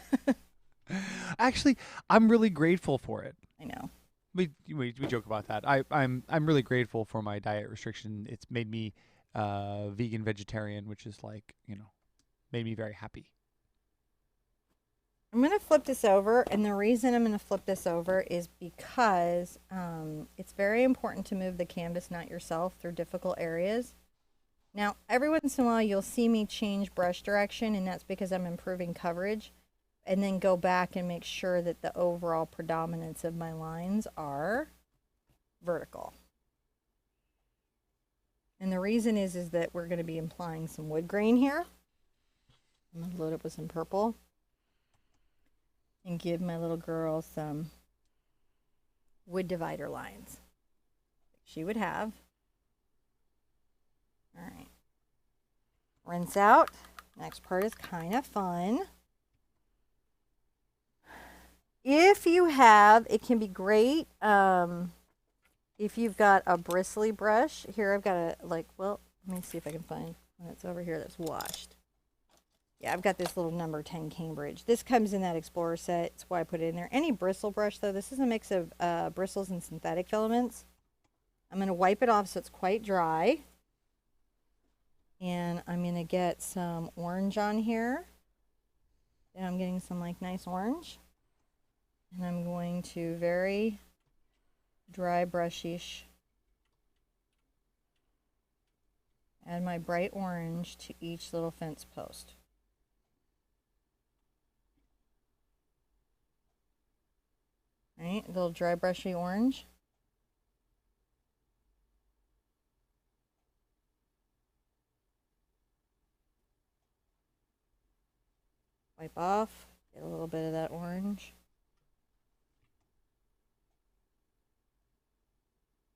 Actually, I'm really grateful for it. I know. We joke about that. I'm really grateful for my diet restriction. It's made me vegan vegetarian, which is like, made me very happy. I'm going to flip this over, and the reason I'm going to flip this over is because it's very important to move the canvas, not yourself, through difficult areas. Now, every once in a while, you'll see me change brush direction, and that's because I'm improving coverage, and then go back and make sure that the overall predominance of my lines are vertical. And the reason is that we're going to be applying some wood grain here. I'm going to load up with some purple and give my little girl some wood divider lines she would have. All right. Rinse out. Next part is kind of fun. If you have, it can be great if you've got a bristly brush. Here I've got a, let me see if I can find one that's over here that's washed. Yeah, I've got this little number 10 Cambridge. This comes in that Explorer set. That's why I put it in there. Any bristle brush, though, this is a mix of bristles and synthetic filaments. I'm going to wipe it off so it's quite dry. And I'm going to get some orange on here. And I'm getting some, nice orange. And I'm going to very dry brushish add my bright orange to each little fence post. Right, a little dry brushy orange. Wipe off, get a little bit of that orange.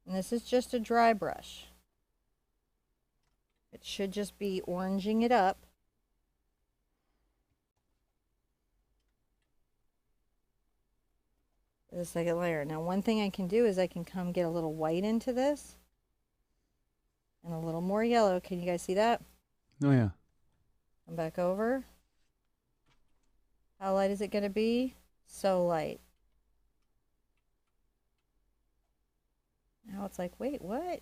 And this is just a dry brush. It should just be oranging it up. The second layer. Now, one thing I can do is I can come get a little white into this. And a little more yellow. Can you guys see that? Oh, yeah. Come back over. How light is it going to be? So light. Now it's like, wait, what?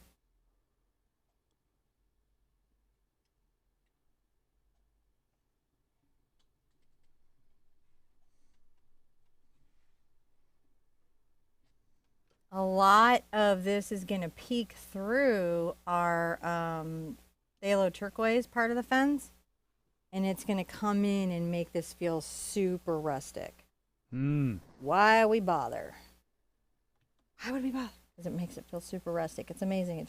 A lot of this is going to peek through our phthalo turquoise part of the fence. And it's going to come in and make this feel super rustic. Why we bother? Why would we bother? Because it makes it feel super rustic. It's amazing.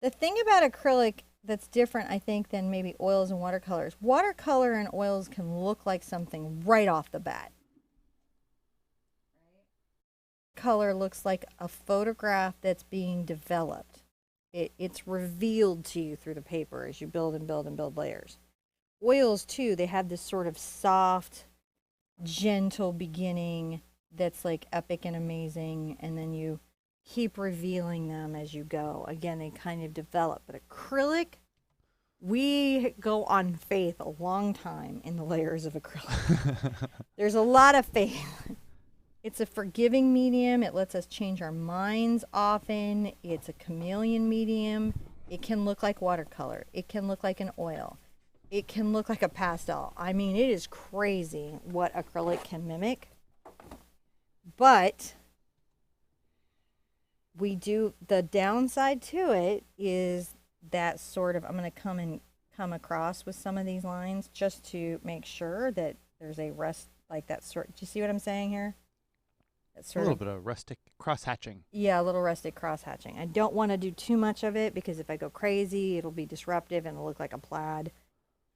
The thing about acrylic that's different, I think, than maybe oils and watercolors. Watercolor and oils can look like something right off the bat. Color looks like a photograph that's being developed. It's revealed to you through the paper as you build and build and build layers. Oils, too, they have this sort of soft, gentle beginning that's like epic and amazing, and then you keep revealing them as you go. Again, they kind of develop. But acrylic, we go on faith a long time in the layers of acrylic. There's a lot of faith. It's a forgiving medium. It lets us change our minds often. It's a chameleon medium. It can look like watercolor. It can look like an oil. It can look like a pastel. I mean, it is crazy what acrylic can mimic. But the downside to it is that sort of, I'm going to come across with some of these lines just to make sure that there's a rest, like that sort. Do you see what I'm saying here? That's A little bit of rustic cross-hatching. Yeah, a little rustic cross-hatching. I don't want to do too much of it because if I go crazy, it'll be disruptive and it'll look like a plaid.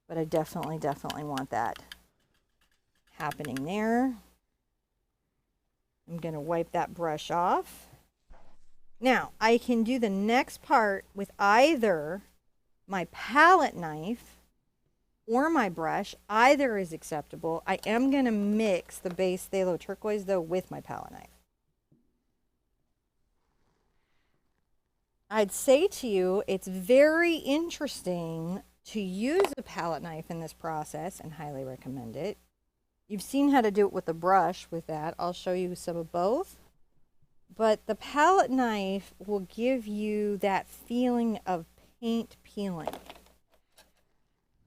But I definitely want that happening there. I'm going to wipe that brush off. Now, I can do the next part with either my palette knife or my brush. Either is acceptable. I am going to mix the base phthalo turquoise, though, with my palette knife. I'd say to you, it's very interesting to use a palette knife in this process and highly recommend it. You've seen how to do it with a brush with that. I'll show you some of both. But the palette knife will give you that feeling of paint peeling,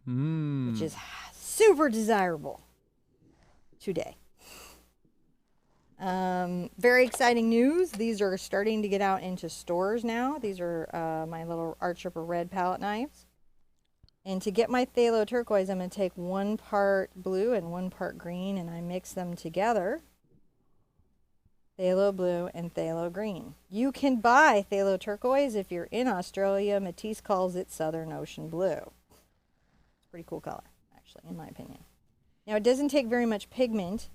which is super desirable today. Very exciting news. These are starting to get out into stores now. These are my little ArtSherpa red palette knives. And to get my phthalo turquoise, I'm going to take 1 part blue and 1 part green, and I mix them together. Phthalo blue and phthalo green. You can buy phthalo turquoise if you're in Australia. Matisse calls it Southern Ocean blue. It's a pretty cool color, actually, in my opinion. Now, it doesn't take very much pigment,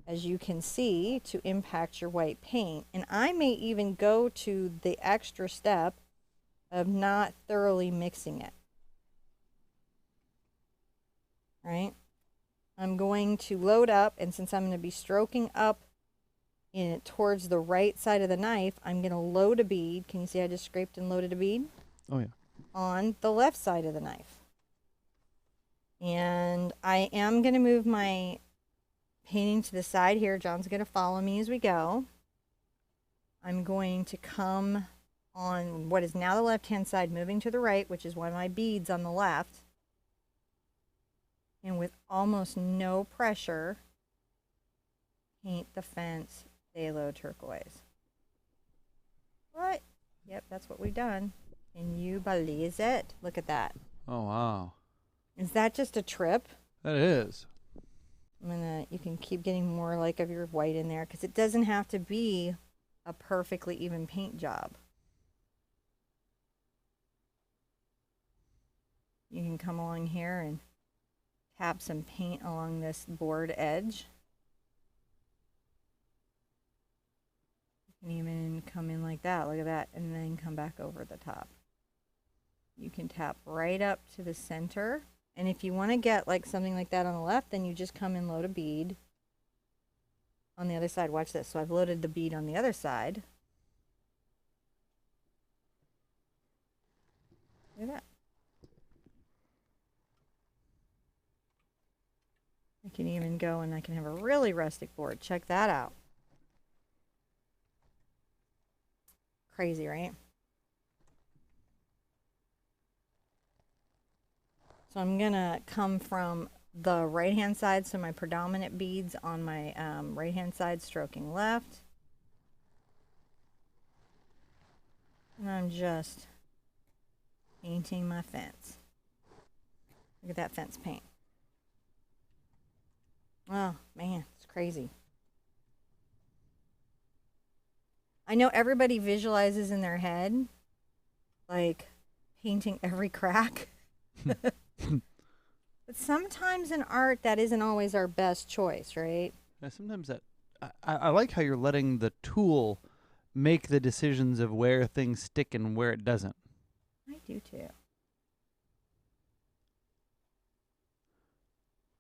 as you can see, to impact your white paint. And I may even go to the extra step of not thoroughly mixing it. Right? I'm going to load up, and since I'm going to be stroking up in towards the right side of the knife, I'm going to load a bead. Can you see I just scraped and loaded a bead? Oh, yeah. On the left side of the knife. And I am going to move my painting to the side here. John's going to follow me as we go. I'm going to come on what is now the left-hand side, moving to the right, which is why my bead's on the left. And with almost no pressure, paint the fence phthalo turquoise. What? Yep, that's what we've done. Can you believe it? Look at that. Oh, wow. Is that just a trip? That is. You can keep getting more like of your white in there because it doesn't have to be a perfectly even paint job. You can come along here and tap some paint along this board edge. You can even come in like that, look at that, and then come back over the top. You can tap right up to the center. And if you want to get like something like that on the left, then you just come and load a bead on the other side. Watch this. So I've loaded the bead on the other side. Look at that. I can even go and I can have a really rustic board. Check that out. Crazy, right? So I'm going to come from the right-hand side, so my predominant beads on my right-hand side, stroking left. And I'm just painting my fence. Look at that fence paint. Oh, man, it's crazy. I know everybody visualizes in their head, like, painting every crack. But sometimes in art, that isn't always our best choice, right? Yeah, sometimes that I like how you're letting the tool make the decisions of where things stick and where it doesn't. I do too.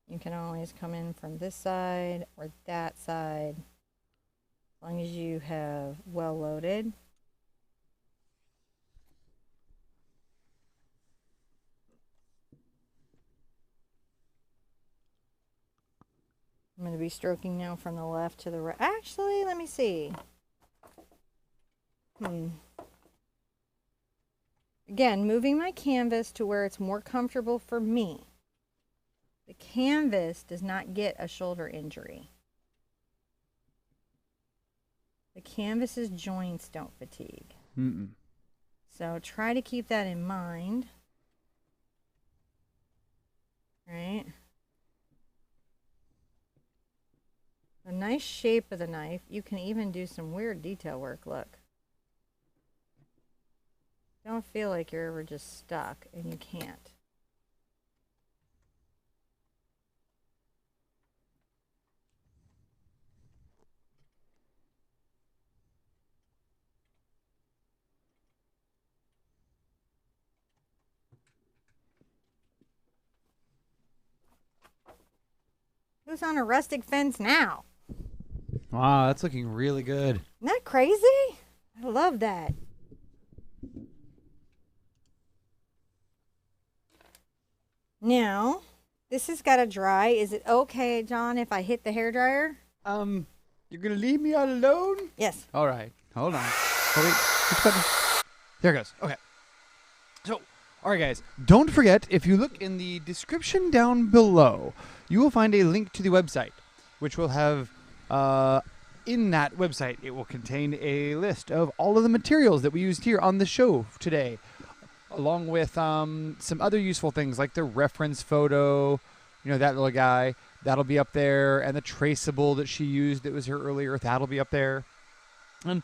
You can always come in from this side or that side, as long as you have well loaded. I'm going to be stroking now from the left to the right. Actually, let me see. Again, moving my canvas to where it's more comfortable for me. The canvas does not get a shoulder injury. The canvas's joints don't fatigue. Mm-mm. So try to keep that in mind. Right? A nice shape of the knife. You can even do some weird detail work, look. Don't feel like you're ever just stuck, and you can't. Who's on a rustic fence now? Wow, that's looking really good. Isn't that crazy? I love that. Now, this has got to dry. Is it okay, John, if I hit the hairdryer? You're gonna leave me all alone? Yes. All right, hold on. Oh wait, which button? There it goes. Okay. So, all right, guys. Don't forget, if you look in the description down below, you will find a link to the website, which will have, in that website, it will contain a list of all of the materials that we used here on the show today, along with some other useful things like the reference photo, that little guy. That'll be up there, and the traceable that she used that was here earlier, that'll be up there. And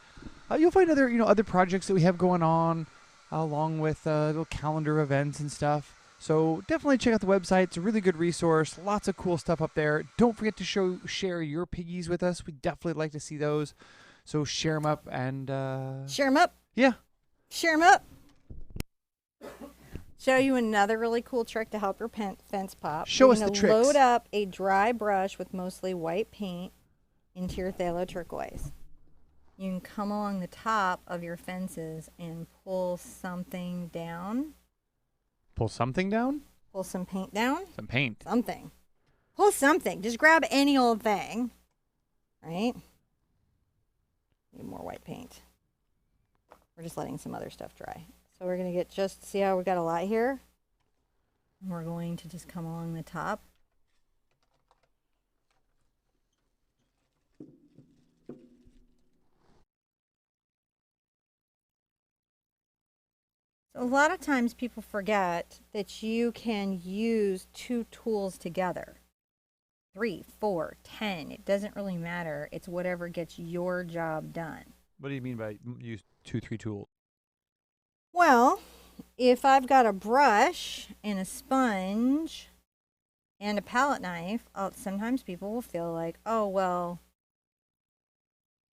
you'll find other projects that we have going on, along with little calendar events and stuff. So definitely check out the website. It's a really good resource. Lots of cool stuff up there. Don't forget to share your piggies with us. We definitely like to see those. So share them up and... Share them up. Yeah. Share them up. Show you another really cool trick to help your fence pop. Show us the tricks. Load up a dry brush with mostly white paint into your phthalo turquoise. You can come along the top of your fences and pull something down. Pull something down? Pull some paint down. Some paint. Something. Pull something. Just grab any old thing. Right? Need more white paint. We're just letting some other stuff dry. So we're going to see how we got a lot here? And we're going to just come along the top. So a lot of times people forget that you can use 2 tools together. 3, 4, 10. It doesn't really matter. It's whatever gets your job done. What do you mean by use 2, 3 tools? Well, if I've got a brush and a sponge and a palette knife, sometimes people will feel like, oh, well,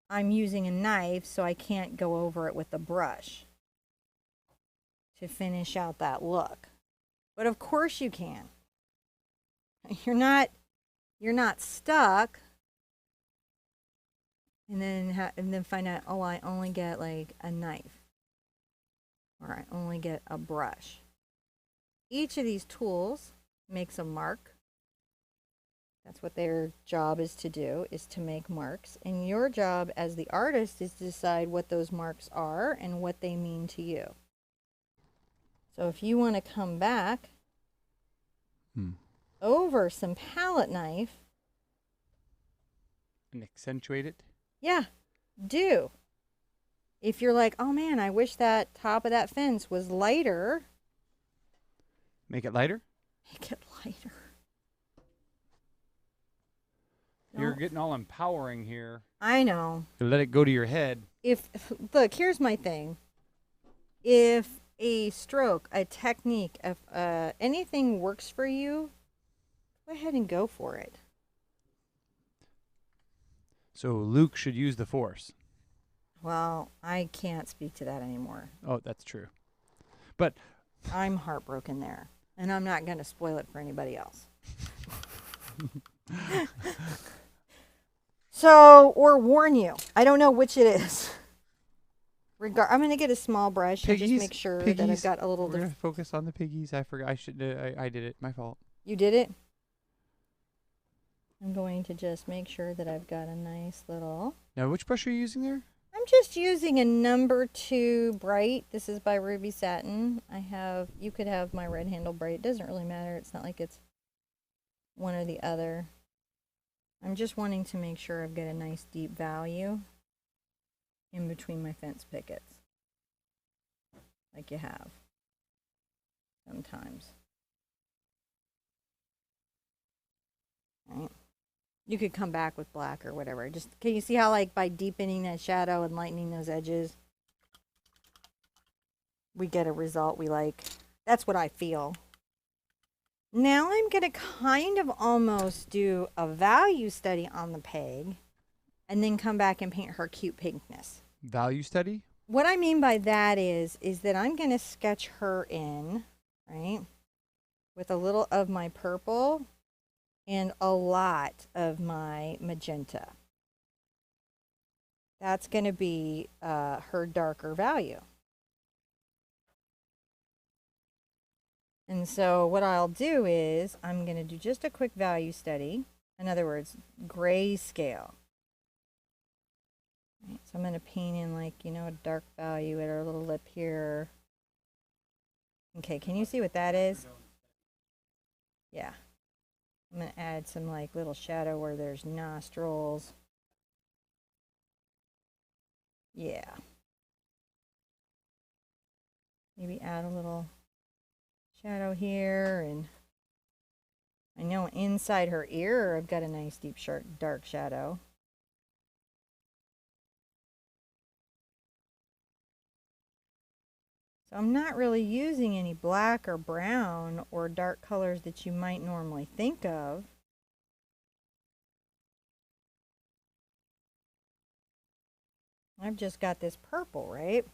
I'm using a knife, so I can't go over it with a brush to finish out that look. But of course you can. You're not stuck. And then find out, oh, I only get like a knife. Or I only get a brush. Each of these tools makes a mark. That's what their job is to do, is to make marks. And your job as the artist is to decide what those marks are and what they mean to you. So if you want to come back over some palette knife. And accentuate it? Yeah, do. If you're like, oh man, I wish that top of that fence was lighter. Make it lighter? Make it lighter. You're getting all empowering here. I know. You let it go to your head. Look, here's my thing. If a stroke, a technique, if anything works for you, go ahead and go for it. So Luke should use the Force. Well, I can't speak to that anymore. Oh, that's true. But I'm heartbroken there, and I'm not going to spoil it for anybody else. Or warn you. I don't know which it is. I'm going to get a small brush and just make sure that I've got a little... We're going to focus on the piggies. I forgot. I did it. My fault. You did it? I'm going to just make sure that I've got a nice little... Now, which brush are you using there? I'm just using a number 2 bright. This is by Ruby Satin. You could have my red handle bright. It doesn't really matter. It's not like it's one or the other. I'm just wanting to make sure I've got a nice deep value in between my fence pickets. like you have sometimes. Right. You could come back with black or whatever. Just, can you see how, like, by deepening that shadow and lightening those edges, we get a result we like? That's what I feel. Now I'm going to kind of almost do a value study on the peg and then come back and paint her cute pinkness. Value study? What I mean by that is that I'm going to sketch her in, right, with a little of my purple and a lot of my magenta. That's going to be her darker value. And so what I'll do is I'm going to do just a quick value study. In other words, grayscale. Right, so I'm going to paint in, like, you know, a dark value at her little lip here. Okay, can you see what that is? Yeah. I'm going to add some, like, little shadow where there's nostrils. Yeah. Maybe add a little shadow here, and I know inside her ear I've got a nice deep dark shadow. So I'm not really using any black or brown or dark colors that you might normally think of. I've just got this purple, right?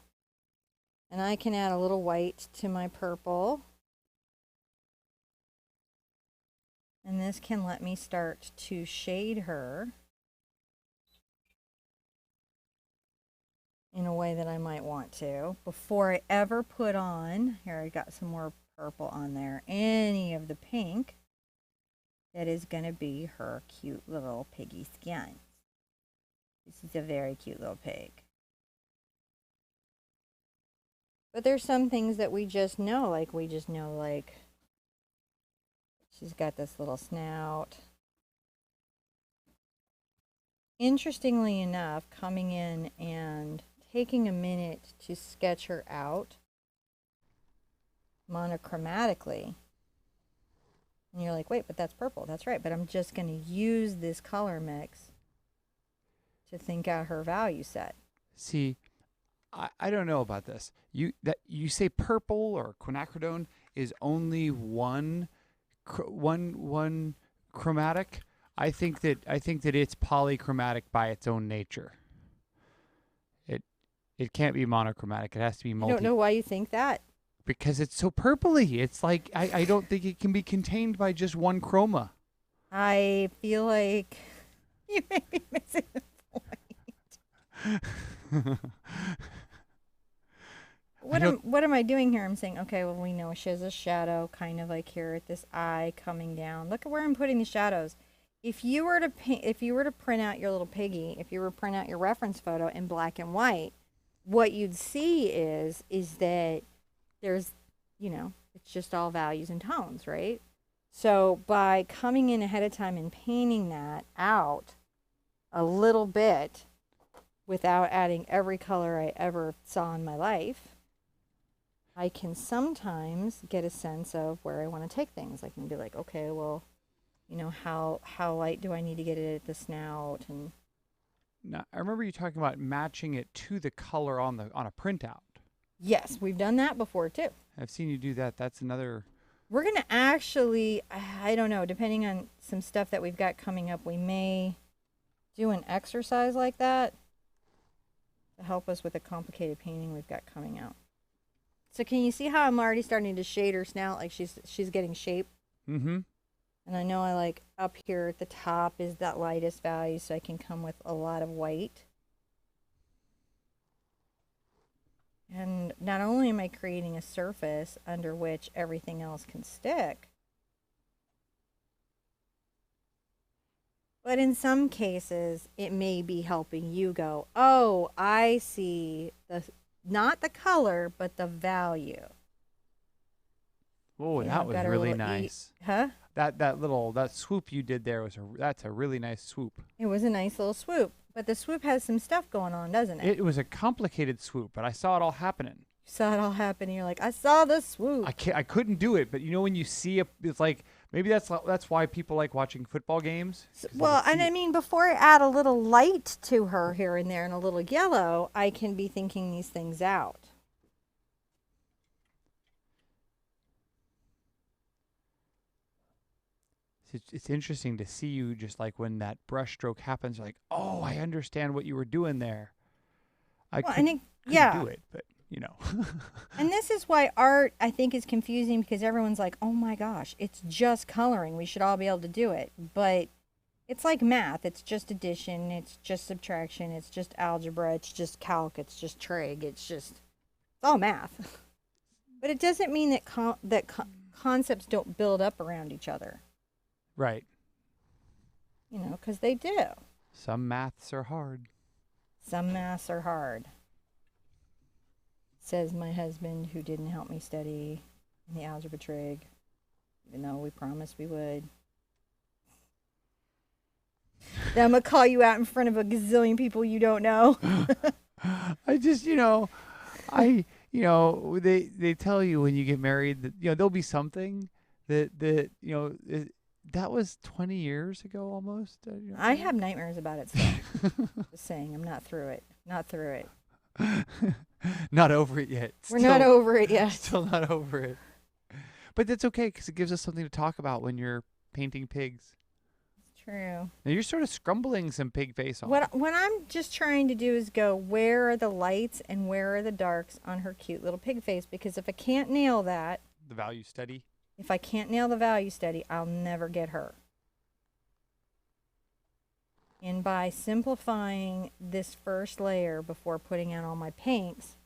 And I can add a little white to my purple. And this can let me start to shade her in a way that I might want to before I ever put on, here I got some more purple on there, any of the pink that is going to be her cute little piggy skin. This is a very cute little pig. But there's some things that we just know, like she's got this little snout. Interestingly enough, coming in and taking a minute to sketch her out monochromatically. And you're like, wait, but that's purple. That's right. But I'm just going to use this color mix to think out her value set. See, I don't know about this. You say purple or quinacridone is only one chromatic. I think that it's polychromatic by its own nature. It can't be monochromatic. It has to be multi. I don't know why you think that. Because it's so purpley. It's like I don't think it can be contained by just one chroma. I feel like you may be missing the point. What am I doing here? I'm saying, okay, well, we know she has a shadow kind of like here at this eye coming down. Look at where I'm putting the shadows. If you were to print out your little piggy, if you were to print out your reference photo in black and white, what you'd see is that there's, you know, it's just all values and tones, right? So by coming in ahead of time and painting that out a little bit without adding every color I ever saw in my life, I can sometimes get a sense of where I want to take things. I can be like, okay, well, you know, how light do I need to get it at the snout? And now, I remember you talking about matching it to the color on a printout. yes, we've done that before too. I've seen you do that. That's another. We're going to actually, I don't know, depending on some stuff that we've got coming up, we may do an exercise like that to help us with a complicated painting we've got coming out. So can you see how I'm already starting to shade her snout, like she's getting shape? Mm-hmm. And I know I like up here at the top is that lightest value, so I can come with a lot of white. And not only am I creating a surface under which everything else can stick, but in some cases, it may be helping you go, oh, I see not the color, but the value. Oh, that was really nice. Huh? That swoop you did there that's a really nice swoop. It was a nice little swoop, but the swoop has some stuff going on, doesn't it? It was a complicated swoop, but I saw it all happening. saw it all happen. And you're like, I saw the swoop. I couldn't do it, but you know when you see it's like maybe that's why people like watching football games. 'Cause they Well, can and see I it. mean, before I add a little light to her here and there and a little yellow, I can be thinking these things out. It's interesting to see you just like when that brush stroke happens, you're like, oh, I understand what you were doing there. I Well, couldn't do it, but you know. And this is why art, I think, is confusing because everyone's like, oh my gosh, it's just coloring. We should all be able to do it. But it's like math. It's just addition. It's just subtraction. It's just algebra. It's just calc. It's just trig. It's all math. But it doesn't mean that concepts don't build up around each other. Right. You know, because they do. Some maths are hard. Some maths are hard. Says my husband, who didn't help me study in the algebra trig, even though we promised we would. Then I'm going to call you out in front of a gazillion people you don't know. I just, they tell you when you get married that, there'll be something that that was 20 years ago almost. I have nightmares about it still. Just saying, I'm not through it. Not through it. Not over it yet. We're not over it yet. Still not over it. But that's okay because it gives us something to talk about when you're painting pigs. It's true. Now you're sort of scrumbling some pig face on. What I'm just trying to do is go, where are the lights and where are the darks on her cute little pig face? Because if I can't nail that, The value study. if I can't nail the value study, I'll never get her. And by simplifying this first layer before putting out all my paints,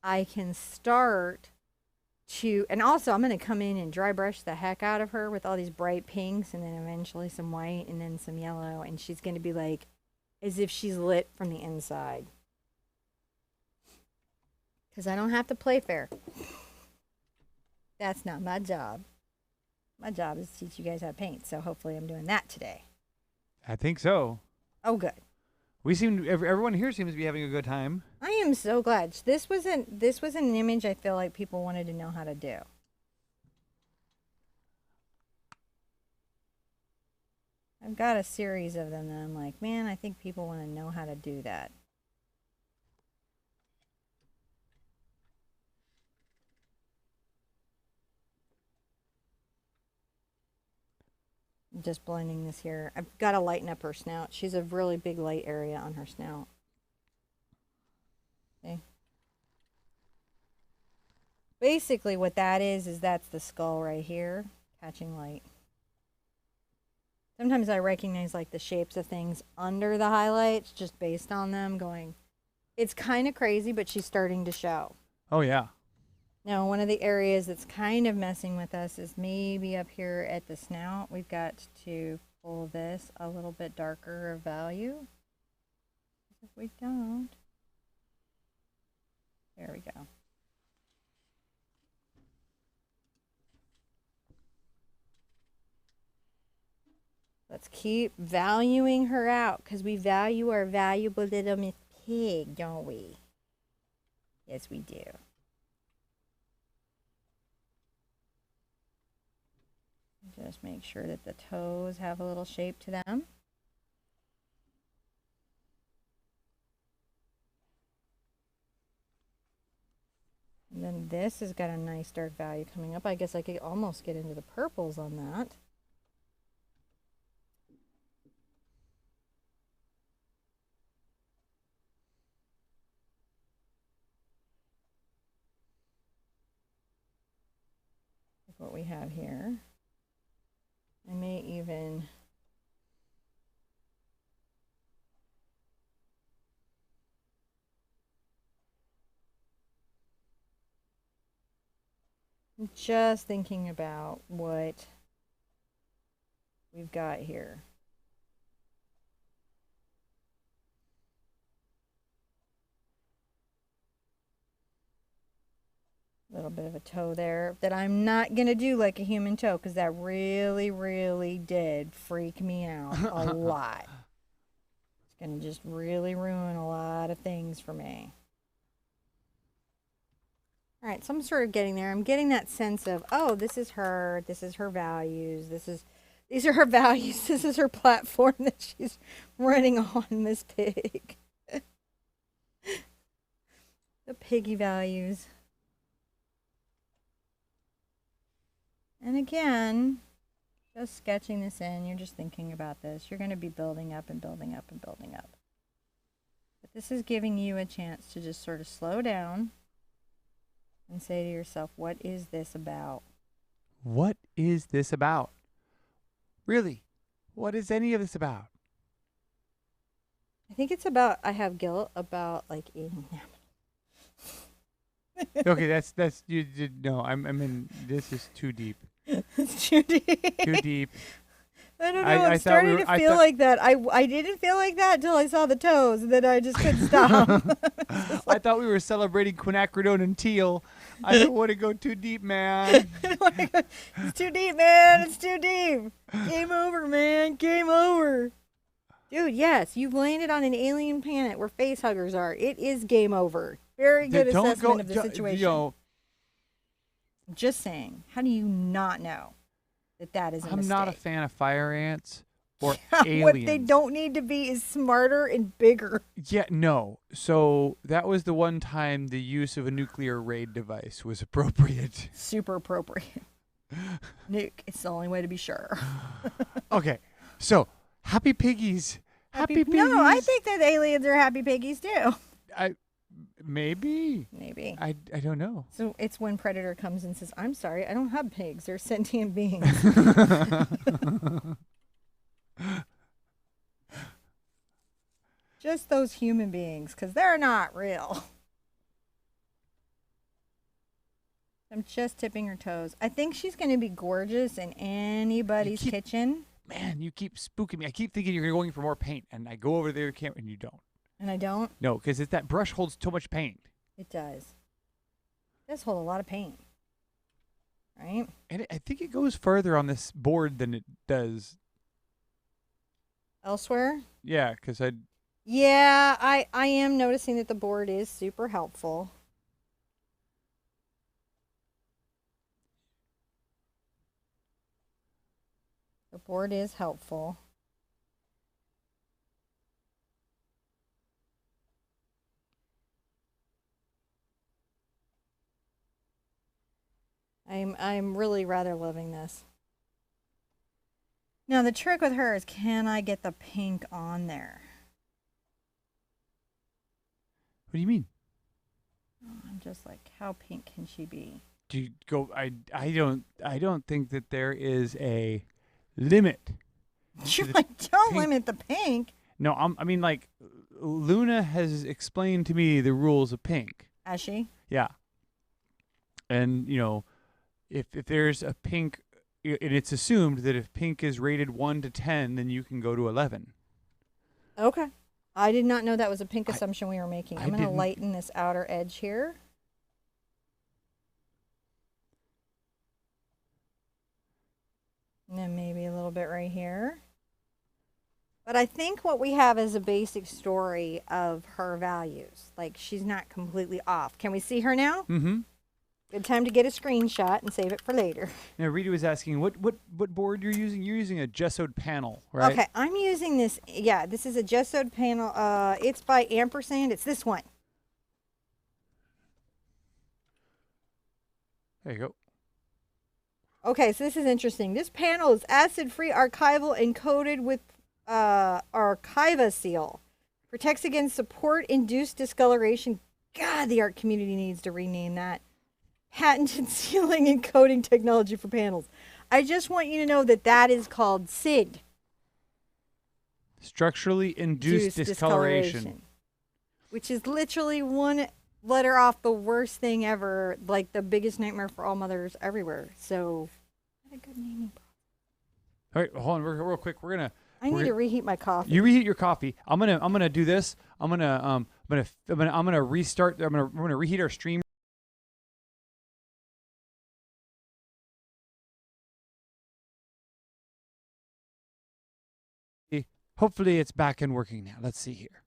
I can start to, and also I'm going to come in and dry brush the heck out of her with all these bright pinks and then eventually some white and then some yellow. And she's going to be like, as if she's lit from the inside. Because I don't have to play fair. That's not my job. My job is to teach you guys how to paint. So hopefully I'm doing that today. I think so. Oh, good. Everyone here seems to be having a good time. I am so glad. This was an image I feel like people wanted to know how to do. I've got a series of them that I'm like, man, I think people want to know how to do that. Just blending this here. I've got to lighten up her snout. She's a really big light area on her snout. Okay. Basically what that is that's the skull right here, catching light. Sometimes I recognize like the shapes of things under the highlights just based on them going, it's kind of crazy, but she's starting to show. Oh, yeah. Now, one of the areas that's kind of messing with us is maybe up here at the snout. We've got to pull this a little bit darker of value. If we don't, there we go. Let's keep valuing her out because we value our valuable little Miss Pig, don't we? Yes, we do. Just make sure that the toes have a little shape to them. And then this has got a nice dark value coming up. I guess I could almost get into the purples on that. Like what we have here. I may even just thinking about what we've got here. A little bit of a toe there that I'm not going to do like a human toe because that really, really did freak me out a lot. It's going to just really ruin a lot of things for me. All right, so I'm sort of getting there. I'm getting that sense of, oh, this is her values, these are her values, this is her platform that she's running on, Miss Pig. The piggy values. And again, just sketching this in, you're just thinking about this. You're going to be building up and building up and building up. But this is giving you a chance to just sort of slow down and say to yourself, what is this about? What is this about? Really? What is any of this about? I think it's about, I have guilt about like eating them. Okay, that's you did no. I mean, this is too deep. It's too deep. Too deep. I don't know. I I'm thought starting we were- to I feel thought- like that. I didn't feel like that until I saw the toes, and then I just couldn't stop. I thought we were celebrating quinacridone and teal. I don't want to go too deep, man. It's too deep, man. It's too deep. Game over, man. Game over. Dude, yes, you've landed on an alien planet where face huggers are. It is game over. Very good assessment of the situation. Just saying. How do you not know that is a I'm mistake? not a fan of fire ants or aliens. What they don't need to be is smarter and bigger. Yeah, no. So that was the one time the use of a nuclear raid device was appropriate. Super appropriate. Nuke. It's the only way to be sure. Okay, so happy piggies. Happy piggies. No, I think that aliens are happy piggies too. Maybe. Maybe. I don't know. So it's when Predator comes and says, I'm sorry, I don't have pigs. They're sentient beings. Just those human beings, because they're not real. I'm just tipping her toes. I think she's going to be gorgeous in anybody's kitchen. Man, you keep spooking me. I keep thinking you're going for more paint, and I go over there and you don't. And I don't? No, because that brush holds too much paint. It does. It does hold a lot of paint. Right? And I think it goes further on this board than it does elsewhere. Yeah, because I am noticing that the board is super helpful. The board is helpful. I'm really rather loving this. Now the trick with her is, can I get the pink on there? What do you mean? I'm just like, how pink can she be? Do you go? I don't think that there is a limit. You're like, don't pink. limit the pink. No, I mean, like, Luna has explained to me the rules of pink. Has she? Yeah. And, you know, if there's a pink, and it's assumed that if pink is rated 1 to 10, then you can go to 11. Okay. I did not know that was a pink assumption we were making. I'm going to didn't- lighten this outer edge here. And then maybe a little bit right here. But I think what we have is a basic story of her values. Like, she's not completely off. Can we see her now? Mm-hmm. Good time to get a screenshot and save it for later. Now, Rita was asking, what board you're using? You're using a gessoed panel, right? Okay, I'm using this. Yeah, this is a gessoed panel. It's by Ampersand. It's this one. There you go. Okay, so this is interesting. This panel is acid-free, archival, and coated with Archiva seal. Protects against support-induced discoloration. God, the art community needs to rename that. Patented sealing and coating technology for panels. I just want you to know that that is called SID. Structurally induced discoloration. Which is literally one letter off the worst thing ever, like the biggest nightmare for all mothers everywhere. So, not a good naming. All right, hold on, real quick. I need to reheat my coffee. You reheat your coffee. I'm gonna do this. I'm gonna restart. I'm gonna reheat our stream. Hopefully it's back and working now. Let's see here.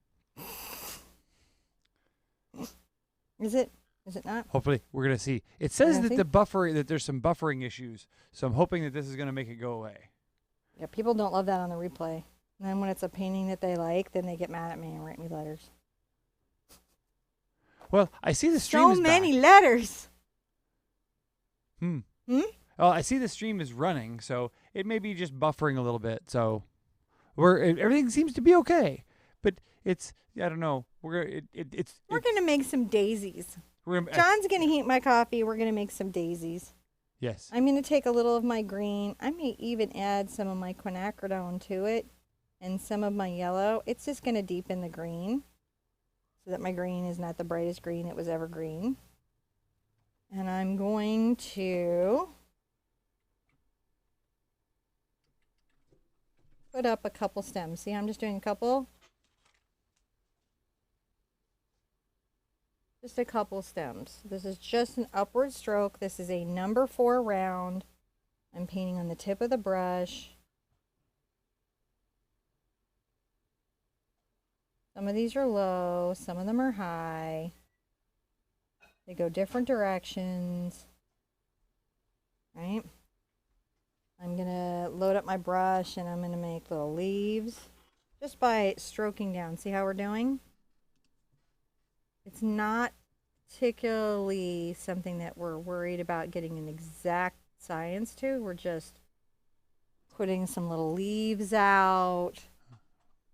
Is it? Is it not? Hopefully, we're gonna see. It says gonna that see? that there's some buffering issues, so I'm hoping that this is gonna make it go away. Yeah, people don't love that on the replay. And then when it's a painting that they like, then they get mad at me and write me letters. Well, I see the stream So is many back. letters. Hmm. Hmm? Well, I see the stream is running, so it may be just buffering a little bit. So everything seems to be okay, but it's I don't know. We're gonna make some daisies. John's gonna heat my coffee. We're gonna make some daisies. Yes. I'm gonna take a little of my green. I may even add some of my quinacridone to it, and some of my yellow. It's just gonna deepen the green, so that my green is not the brightest green it was ever green. And I'm going to put up a couple stems. See, I'm just doing a couple. Just a couple stems. This is just an upward stroke. This is a number 4 round. I'm painting on the tip of the brush. Some of these are low, some of them are high. They go different directions. Right? I'm gonna load up my brush and I'm gonna make little leaves just by stroking down. See how we're doing? It's not particularly something that we're worried about getting an exact science to. We're just putting some little leaves out.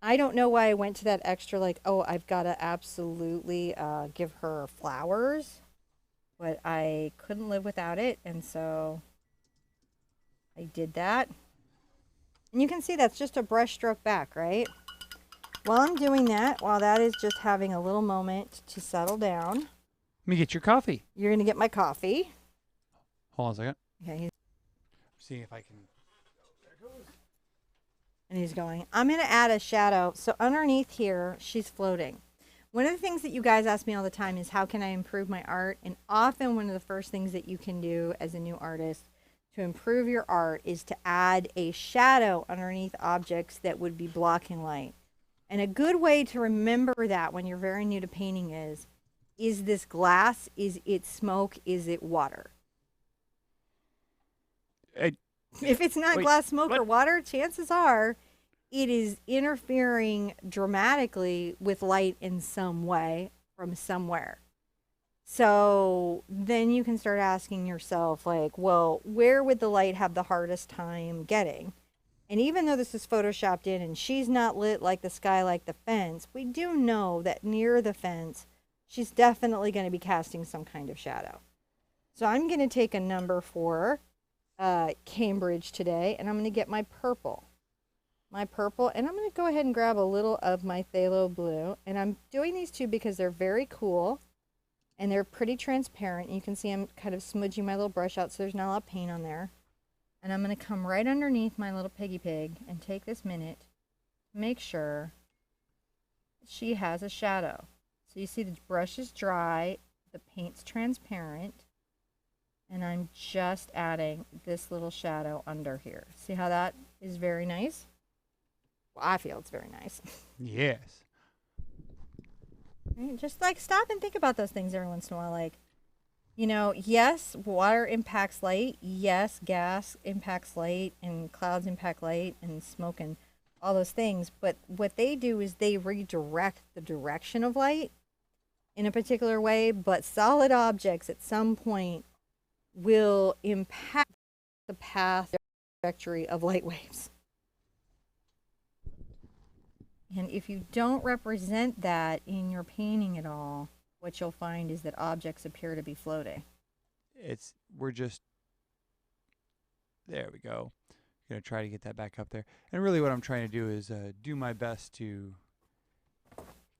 I don't know why I went to that extra, like, oh, I've got to absolutely give her flowers. But I couldn't live without it, and so I did that. And you can see that's just a brush stroke back, right? While I'm doing that, while that is just having a little moment to settle down. Let me get your coffee. You're going to get my coffee. Hold on a second. Okay. See if I can. And he's going. I'm going to add a shadow. So underneath here, she's floating. One of the things that you guys ask me all the time is how can I improve my art? And often one of the first things that you can do as a new artist to improve your art is to add a shadow underneath objects that would be blocking light. And a good way to remember that when you're very new to painting is this glass? Is it smoke? Is it water? If it's not glass, smoke, or water, chances are it is interfering dramatically with light in some way from somewhere. So then you can start asking yourself, like, well, where would the light have the hardest time getting? And even though this is photoshopped in and she's not lit like the sky, like the fence, we do know that near the fence, she's definitely going to be casting some kind of shadow. So I'm going to take a number 4 Cambridge today, and I'm going to get my purple. And I'm going to go ahead and grab a little of my phthalo blue. And I'm doing these two because they're very cool, and they're pretty transparent. You can see I'm kind of smudging my little brush out so there's not a lot of paint on there. And I'm going to come right underneath my little piggy pig and take this minute to make sure she has a shadow. So you see the brush is dry, the paint's transparent, and I'm just adding this little shadow under here. See how that is very nice? Well, I feel it's very nice. Yes. Just like stop and think about those things every once in a while. Like, you know, yes, water impacts light. Yes, gas impacts light, and clouds impact light, and smoke, and all those things. But what they do is they redirect the direction of light in a particular way. But solid objects at some point will impact the path trajectory of light waves. And if you don't represent that in your painting at all, what you'll find is that objects appear to be floating. We're just, there we go. Gonna try to get that back up there. And really what I'm trying to do is do my best to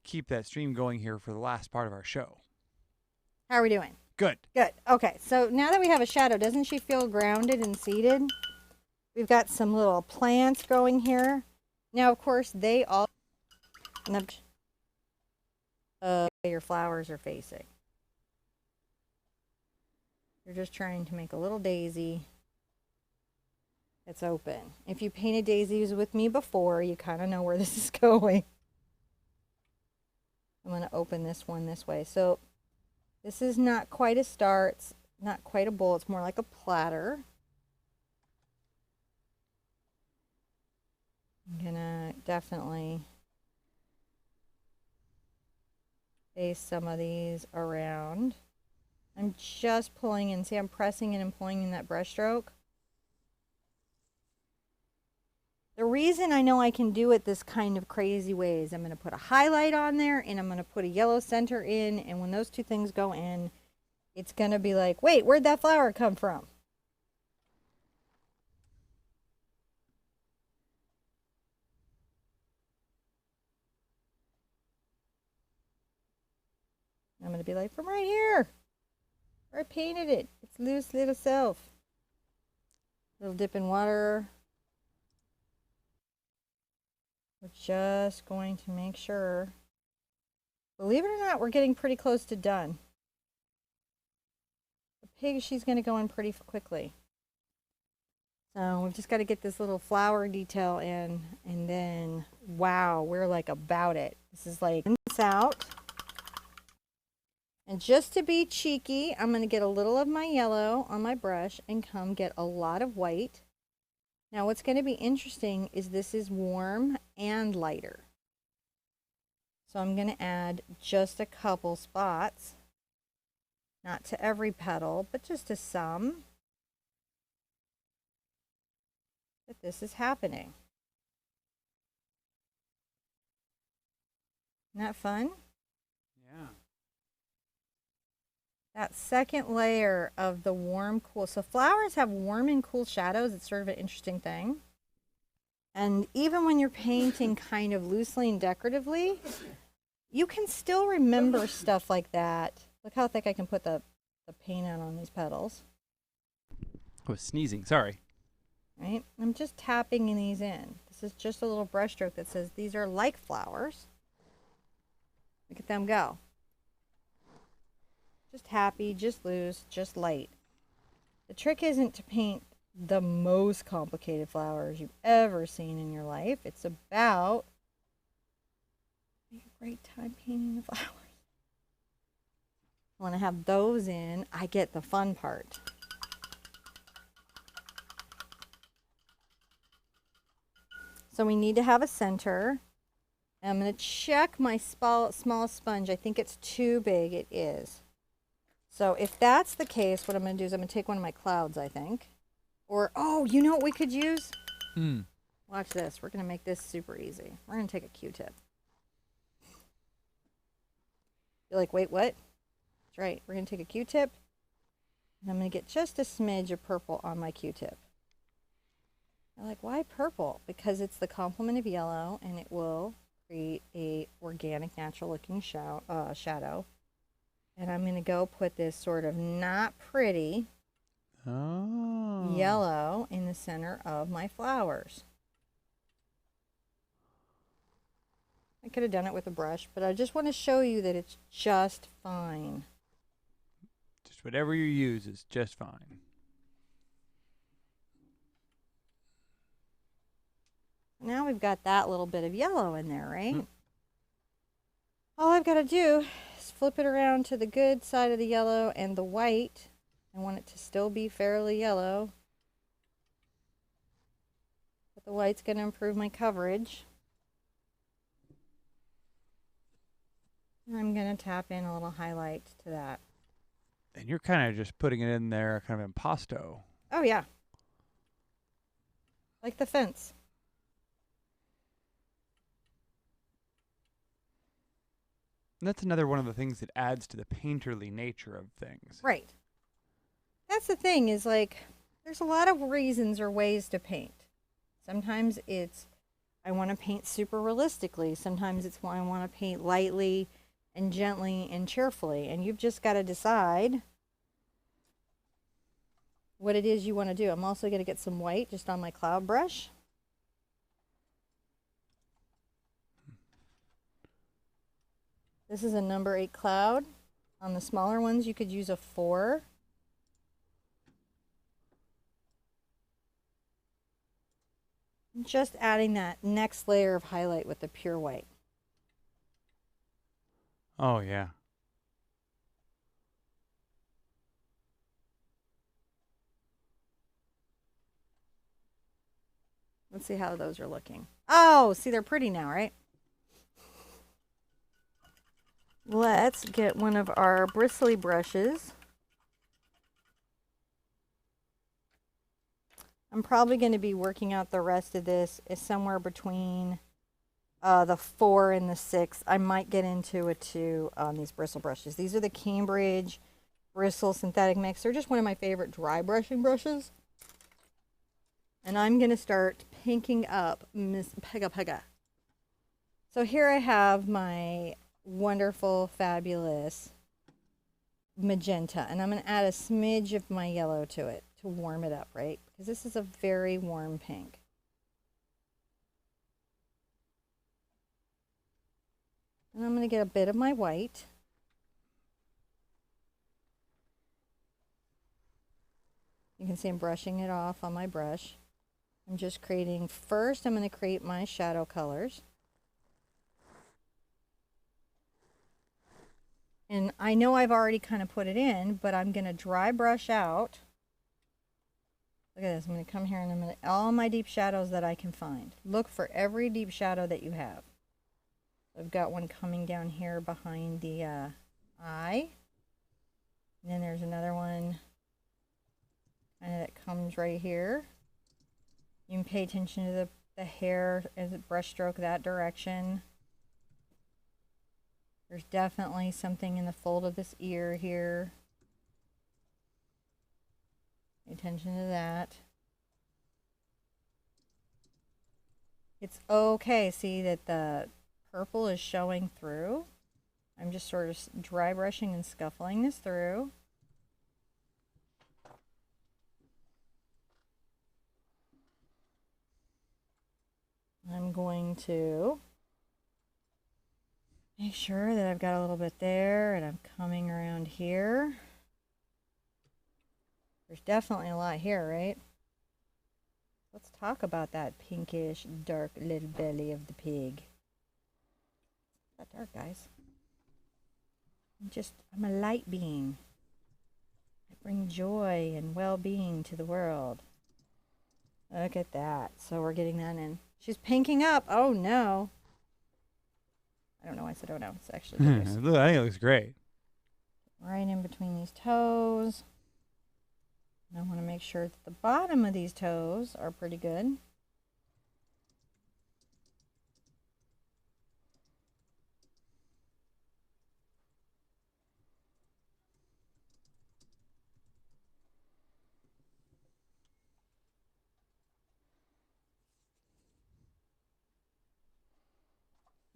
keep that stream going here for the last part of our show. How are we doing? Good. Good. Okay, so now that we have a shadow, doesn't she feel grounded and seated? We've got some little plants growing here. Now, of course, they all your flowers are facing. You're just trying to make a little daisy that's open. If you painted daisies with me before, you kind of know where this is going. I'm going to open this one this way. So This is not quite a star. It's not quite a bowl. It's more like a platter. I'm gonna definitely base some of these around. I'm just pulling in. See, I'm pressing in and pulling in that brush stroke. The reason I know I can do it this kind of crazy way is I'm going to put a highlight on there and I'm going to put a yellow center in, and when those two things go in, it's going to be like, wait, where'd that flower come from? I'm going to be like, from right here, where I painted it. It's loose little self. Little dip in water. We're just going to make sure. Believe it or not, we're getting pretty close to done. The pig, she's going to go in pretty quickly. So we've just got to get this little flower detail in, and then, wow, we're like about it. This is like this out. And just to be cheeky, I'm going to get a little of my yellow on my brush and come get a lot of white. Now what's going to be interesting is this is warm and lighter. So I'm going to add just a couple spots. Not to every petal, but just to some. That this is happening. Isn't that fun? Yeah. That second layer of the warm, cool. So flowers have warm and cool shadows. It's sort of an interesting thing. And even when you're painting kind of loosely and decoratively, you can still remember stuff like that. Look how thick I can put the paint out on these petals. I was sneezing, sorry. Right? I'm just tapping these in. This is just a little brush stroke that says these are like flowers. Look at them go. Just happy, just loose, just light. The trick isn't to paint the most complicated flowers you've ever seen in your life. It's about having a great time painting the flowers. When I have those in, I get the fun part. So we need to have a center. I'm going to check my small sponge. I think it's too big. It is. So if that's the case, what I'm going to do is I'm going to take one of my clouds, I think. Or, oh, you know what we could use? Watch this. We're going to make this super easy. We're going to take a Q-tip. You're like, wait, what? That's right. We're going to take a Q-tip. And I'm going to get just a smidge of purple on my Q-tip. You're like, why purple? Because it's the complement of yellow, and it will create a organic, natural-looking shadow. And I'm going to go put this sort of not pretty yellow in the center of my flowers. I could have done it with a brush, but I just want to show you that it's just fine. Just whatever you use is just fine. Now we've got that little bit of yellow in there, right? All I've got to do is flip it around to the good side of the yellow and the white. I want it to still be fairly yellow. But the white's going to improve my coverage. And I'm going to tap in a little highlight to that. And you're kind of just putting it in there kind of impasto. Oh, yeah. Like the fence. And that's another one of the things that adds to the painterly nature of things. Right. That's the thing is like, there's a lot of reasons or ways to paint. Sometimes it's, I want to paint super realistically. Sometimes it's I want to paint lightly and gently and cheerfully. And you've just got to decide what it is you want to do. I'm also going to get some white just on my cloud brush. This is a number 8 cloud. On the smaller ones, you could use a 4. Just adding that next layer of highlight with the pure white. Oh, yeah. Let's see how those are looking. Oh, see, they're pretty now, right? Let's get one of our bristly brushes. I'm probably going to be working out the rest of this is somewhere between the 4 and the 6. I might get into a 2 on these bristle brushes. These are the Cambridge Bristle Synthetic Mix. They're just one of my favorite dry brushing brushes. And I'm going to start pinking up Miss Pega Pega. So here I have my wonderful, fabulous magenta. And I'm going to add a smidge of my yellow to it to warm it up, right? Because this is a very warm pink. And I'm going to get a bit of my white. You can see I'm brushing it off on my brush. I'm just creating, first I'm going to create my shadow colors. And I know I've already kind of put it in, but I'm going to dry brush out. Look at this. I'm going to come here and I'm going to, all my deep shadows that I can find. Look for every deep shadow that you have. I've got one coming down here behind the eye. And then there's another one kind of that comes right here. You can pay attention to the hair as a brush stroke that direction. There's definitely something in the fold of this ear here. Pay attention to that. It's okay. See that the purple is showing through. I'm just sort of dry brushing and scuffling this through. I'm going to make sure that I've got a little bit there and I'm coming around here. There's definitely a lot here, right? Let's talk about that pinkish, dark little belly of the pig. It's not dark, guys. I'm a light being. I bring joy and well-being to the world. Look at that. So we're getting that in. She's pinking up. Oh, no. I don't know why I said oh, no. It's actually I think it looks great. Right in between these toes. And I want to make sure that the bottom of these toes are pretty good.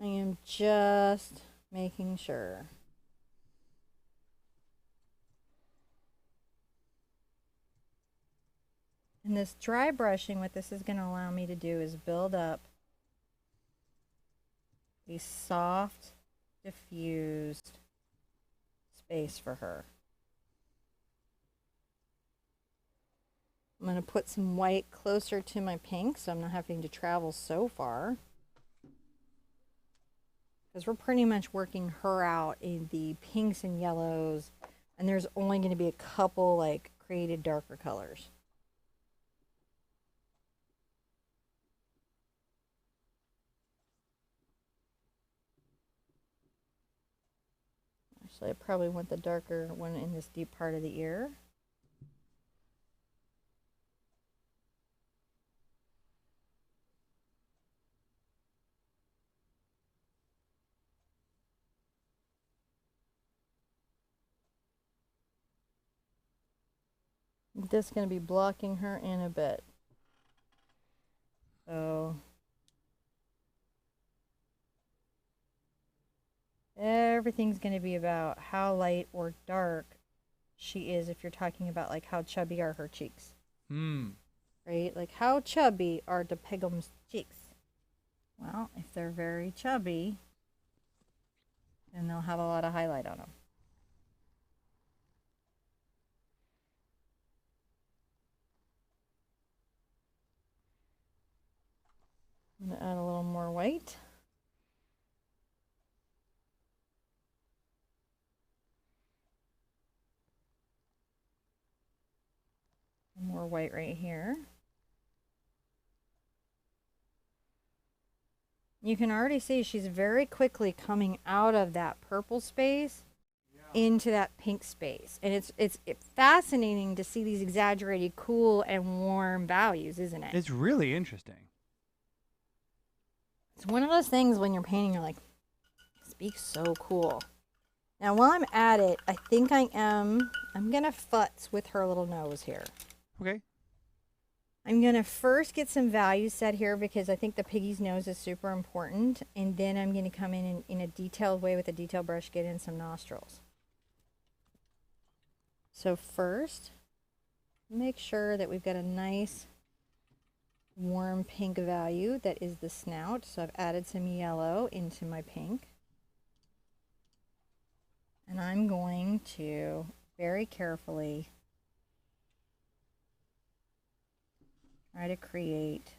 I am just making sure. And this dry brushing, what this is going to allow me to do is build up a soft, diffused space for her. I'm going to put some white closer to my pink so I'm not having to travel so far. Because we're pretty much working her out in the pinks and yellows, and there's only going to be a couple like created darker colors. Actually, I probably want the darker one in this deep part of the ear. I'm just going to be blocking her in a bit. So everything's going to be about how light or dark she is if you're talking about like how chubby are her cheeks. Right? Like how chubby are the pigum's cheeks? Well, if they're very chubby, then they'll have a lot of highlight on them. I'm going to add a little more white. More white right here. You can already see she's very quickly coming out of that purple space into that pink space. And it's fascinating to see these exaggerated cool and warm values, isn't it? It's really interesting. It's one of those things when you're painting, you're like, this beak's so cool. Now, while I'm at it, I think I'm going to futz with her little nose here. Okay. I'm going to first get some values set here because I think the piggy's nose is super important. And then I'm going to come in a detailed way with a detail brush, get in some nostrils. So first, make sure that we've got a nice warm pink value that is the snout. So I've added some yellow into my pink. And I'm going to very carefully try to create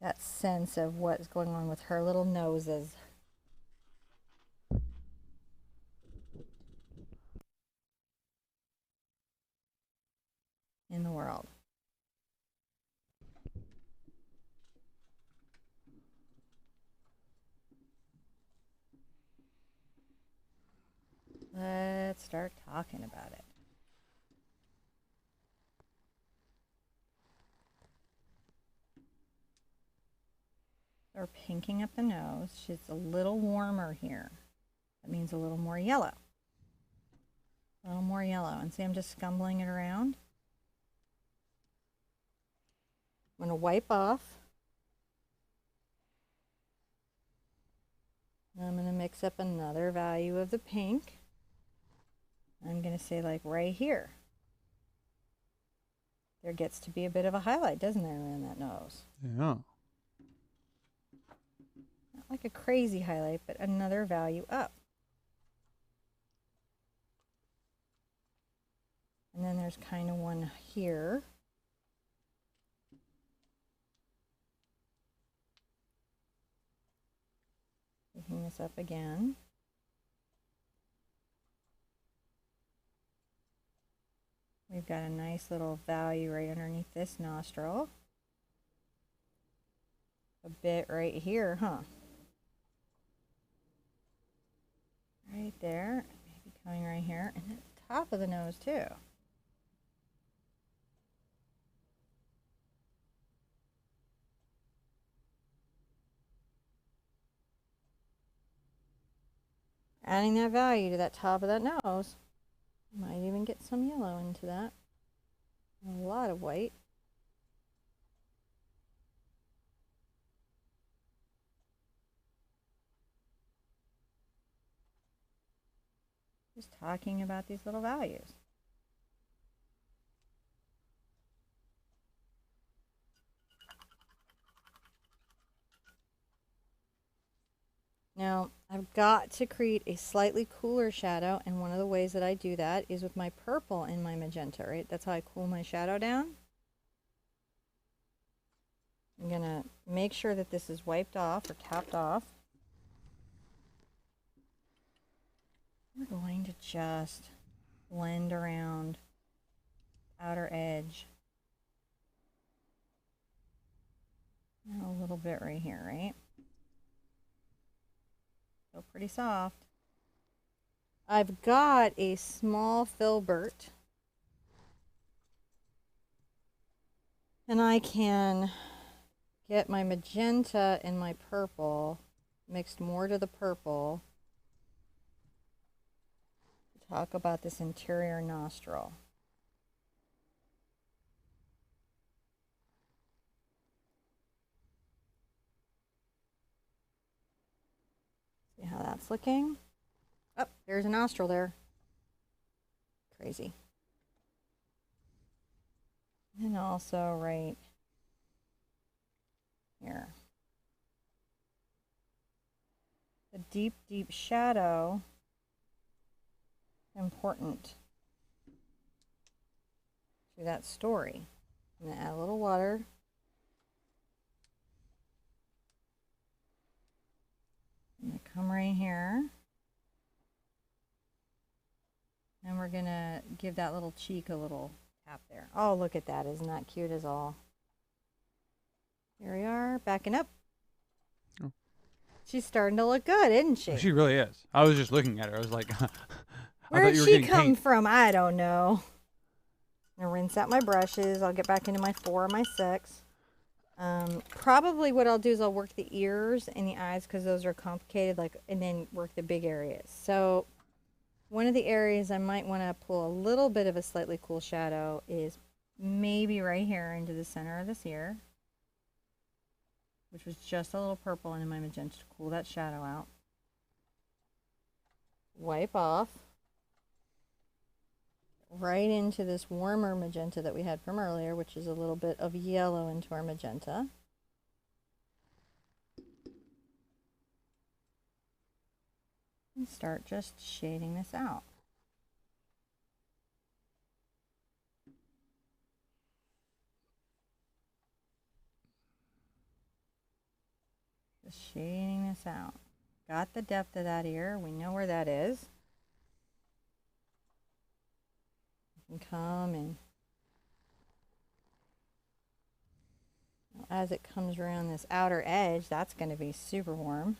that sense of what's going on with her little noses. In the world. Let's start talking about it. We're pinking up the nose. She's a little warmer here. That means a little more yellow. A little more yellow. And see, I'm just scumbling it around. I'm going to wipe off. And I'm going to mix up another value of the pink. I'm going to say like right here. There gets to be a bit of a highlight, doesn't there, around that nose? Yeah. Not like a crazy highlight, but another value up. And then there's kind of one here. Picking this up again. We've got a nice little value right underneath this nostril. A bit right here, huh? Right there. Maybe coming right here. And at the top of the nose, too. Adding that value to that top of that nose. Might even get some yellow into that. A lot of white. Just talking about these little values. Now, I've got to create a slightly cooler shadow, and one of the ways that I do that is with my purple and my magenta, right? That's how I cool my shadow down. I'm going to make sure that this is wiped off or tapped off. We're going to just blend around outer edge. And a little bit right here, right? Still pretty soft. I've got a small filbert. And I can get my magenta and my purple mixed more to the purple. Talk about this interior nostril. See how that's looking? Oh, there's a nostril there. Crazy. And also right here. The deep, deep shadow, important to that story. I'm going to add a little water. I'm going to come right here. And we're going to give that little cheek a little tap there. Oh, look at that. Isn't that cute as all? Here we are, backing up. Oh. She's starting to look good, isn't she? She really is. I was just looking at her. I was like, I Where thought did you were she getting come paint. from? I don't know. I'm gonna rinse out my brushes. I'll get back into my 4 or my 6. Probably what I'll do is I'll work the ears and the eyes because those are complicated, and then work the big areas. So one of the areas I might want to pull a little bit of a slightly cool shadow is maybe right here into the center of this ear, which was just a little purple into my magenta to cool that shadow out. Wipe off. Right into this warmer magenta that we had from earlier, which is a little bit of yellow into our magenta. And start just shading this out. Just shading this out. Got the depth of that ear. We know where that is. You can come and as it comes around this outer edge, that's going to be super warm.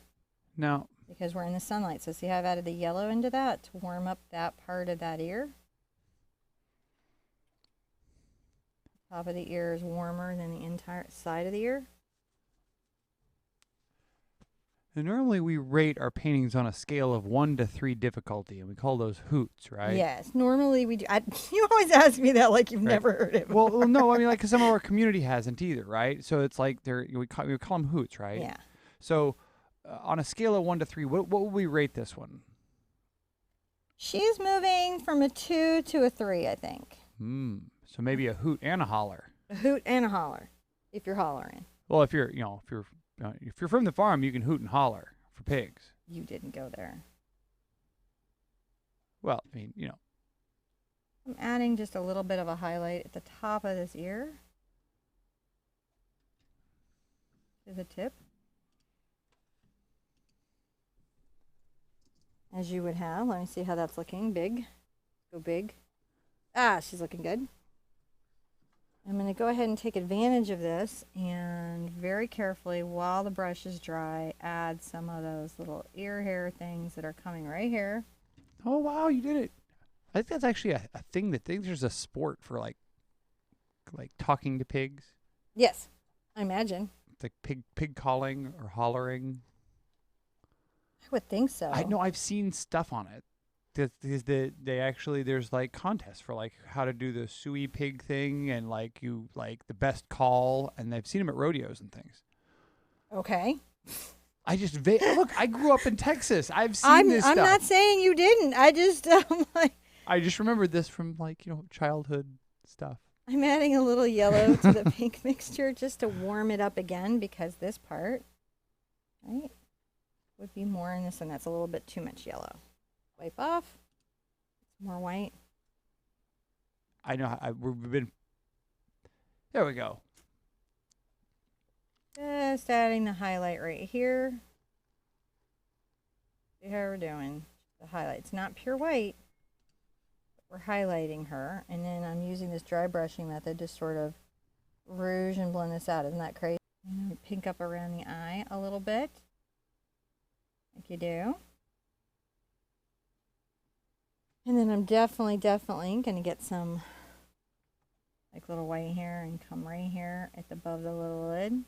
Now, because we're in the sunlight. So see how I've added the yellow into that to warm up that part of that ear? Top of the ear is warmer than the entire side of the ear. normally we rate our paintings on a scale of 1 to 3 difficulty, and we call those hoots, right? Yes, normally we do. You always ask me that like you've Right. never heard it. Well, no, I mean, like, 'cause some of our community hasn't either, right? So it's like we call them hoots, right? Yeah. So on a scale of 1 to 3, what would we rate this one? She's moving from a 2 to a 3, I think. So maybe a hoot and a holler. A hoot and a holler, if you're hollering. Well, if you're from the farm, you can hoot and holler for pigs. You didn't go there. Well, I mean, I'm adding just a little bit of a highlight at the top of this ear to the tip, as you would have. Let me see how that's looking. Big. Go big. Ah, she's looking good. I'm going to go ahead and take advantage of this and very carefully, while the brush is dry, add some of those little ear hair things that are coming right here. Oh, wow, you did it. I think that's actually a thing that there's a sport for like talking to pigs. Yes, I imagine. It's like pig calling or hollering. I would think so. I know I've seen stuff on it. There's like contests for like how to do the suey pig thing and like the best call, and I've seen them at rodeos and things. Okay. I just look. I grew up in Texas. I've seen this I'm stuff. not saying you didn't. I just I just remembered this from childhood stuff. I'm adding a little yellow to the pink mixture just to warm it up again, because this part, right, would be more in this, and that's a little bit too much yellow. Wipe off. More white. I know. We've been. There we go. Just adding the highlight right here. See how we're doing. The highlight. It's not pure white. But we're highlighting her. And then I'm using this dry brushing method to sort of rouge and blend this out. Isn't that crazy? And then pink up around the eye a little bit. Like you do. And then I'm definitely going to get some like little white hair and come right here at the above the little lid.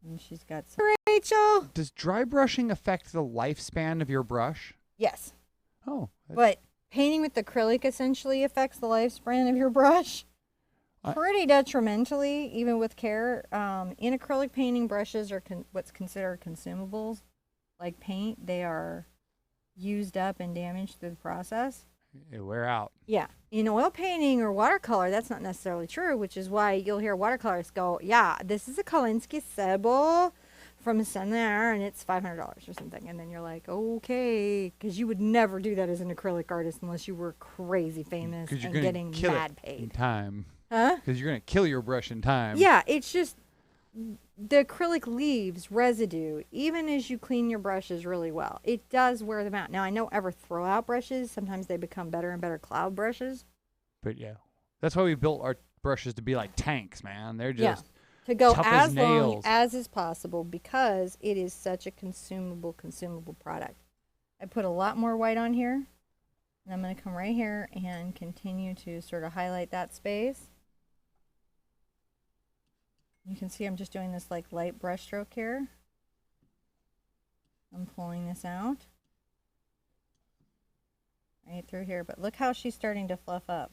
And she's got some. Rachel! Does dry brushing affect the lifespan of your brush? Yes. Oh. But painting with acrylic essentially affects the lifespan of your brush pretty detrimentally, even with care. In acrylic painting, brushes are what's considered consumables. Like paint, they are used up and damaged through the process. It wear out. Yeah. In oil painting or watercolor, that's not necessarily true, which is why you'll hear watercolorists go, yeah, this is a Kolinsky Sebo from Senaire, and it's $500 or something. And then you're like, okay, because you would never do that as an acrylic artist unless you were crazy famous and getting mad paid. In time. Huh? Because you're going to kill your brush in time. Yeah, it's just the acrylic leaves residue even as you clean your brushes really well. It does wear them out. Now, I don't ever throw out brushes. Sometimes they become better and better cloud brushes. But yeah, that's why we built our brushes to be like tanks, man. They're Yeah. just To go tough as as long nails. as is possible because it is such a consumable product. I put a lot more white on here. And I'm going to come right here and continue to sort of highlight that space. You can see I'm just doing this like light brush stroke here. I'm pulling this out. Right through here. But look how she's starting to fluff up.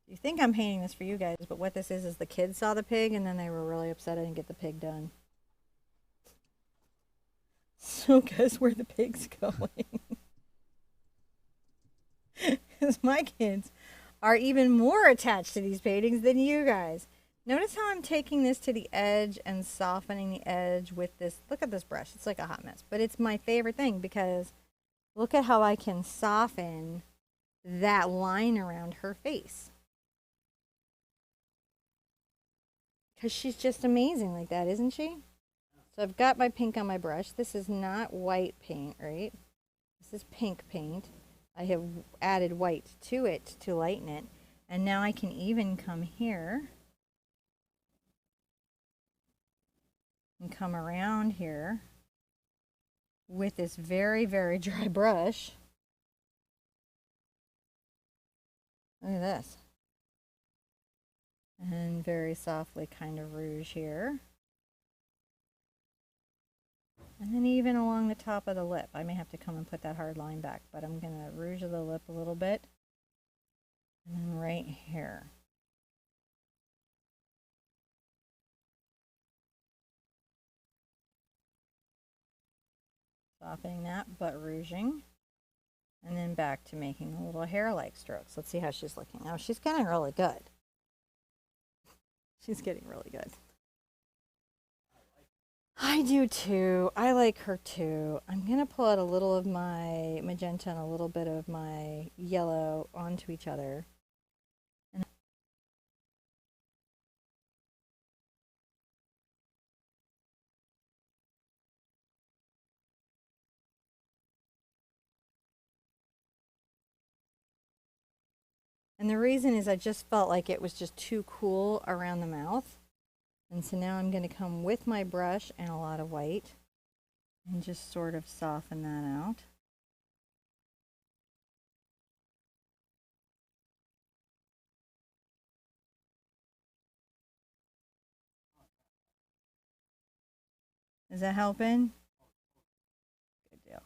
You think I'm painting this for you guys, but what this is the kids saw the pig and then they were really upset I didn't get the pig done. So guess where the pig's going? Because my kids are even more attached to these paintings than you guys. Notice how I'm taking this to the edge and softening the edge with this. Look at this brush. It's like a hot mess, but it's my favorite thing because look at how I can soften that line around her face. Because she's just amazing like that, isn't she? So I've got my pink on my brush. This is not white paint, right? This is pink paint. I have added white to it to lighten it. And now I can even come here and come around here with this very, very dry brush. Look at this. And very softly kind of rouge here. And then even along the top of the lip. I may have to come and put that hard line back, but I'm going to rouge the lip a little bit. And then right here. Softening that, but rouging. And then back to making a little hair-like strokes. Let's see how she's looking. Oh, she's getting really good. She's getting really good. I do too. I like her too. I'm going to pull out a little of my magenta and a little bit of my yellow onto each other. And the reason is I just felt like it was just too cool around the mouth. And so now I'm going to come with my brush and a lot of white and just sort of soften that out. Is that helping? Good deal.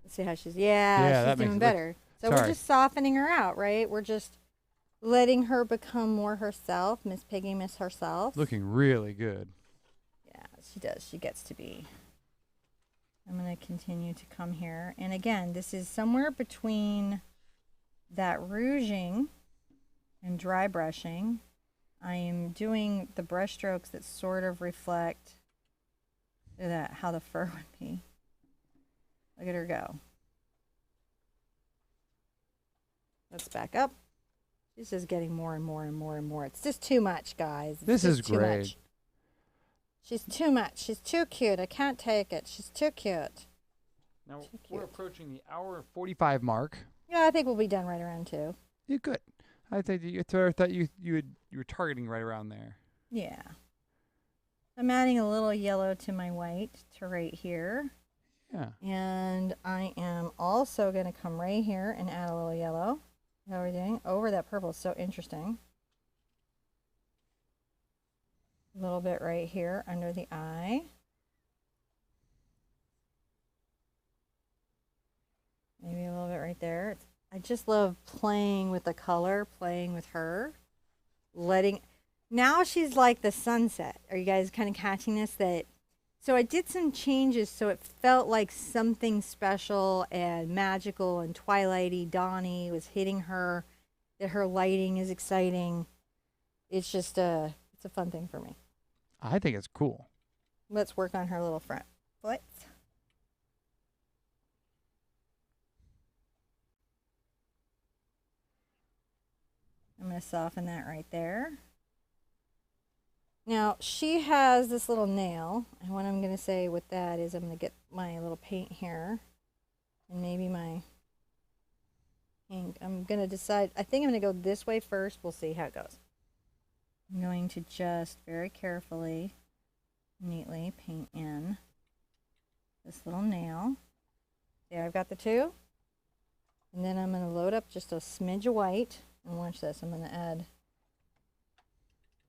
Let's see how she's, she's doing better. So we're just softening her out, right? We're just letting her become more herself, Miss Piggy, Miss herself. Looking really good. Yeah, she does. She gets to be. I'm going to continue to come here. And again, this is somewhere between that rouging and dry brushing. I am doing the brush strokes that sort of reflect that how the fur would be. Look at her go. Let's back up. She's just getting more and more and more and more. It's just too much, guys. This is great. Much. She's too much. She's too cute. I can't take it. She's too cute. Now we're approaching the hour 45 mark. Yeah, I think we'll be done right around 2. You're good. I thought you were targeting right around there. Yeah. I'm adding a little yellow to my white to right here. Yeah. And I am also going to come right here and add a little yellow. How are we doing? Over that purple. So interesting. A little bit right here under the eye. Maybe a little bit right there. I just love playing with the color, playing with her. Now she's like the sunset. Are you guys kind of catching this? So I did some changes so it felt like something special and magical and twilighty, dawny was hitting her, that her lighting is exciting. It's just it's a fun thing for me. I think it's cool. Let's work on her little front foot. I'm going to soften that right there. Now, she has this little nail, and what I'm going to say with that is I'm going to get my little paint here, and maybe my pink. I'm going to decide. I think I'm going to go this way first. We'll see how it goes. I'm going to just very carefully, neatly paint in this little nail. See, I've got the two. And then I'm going to load up just a smidge of white. And watch this. I'm going to add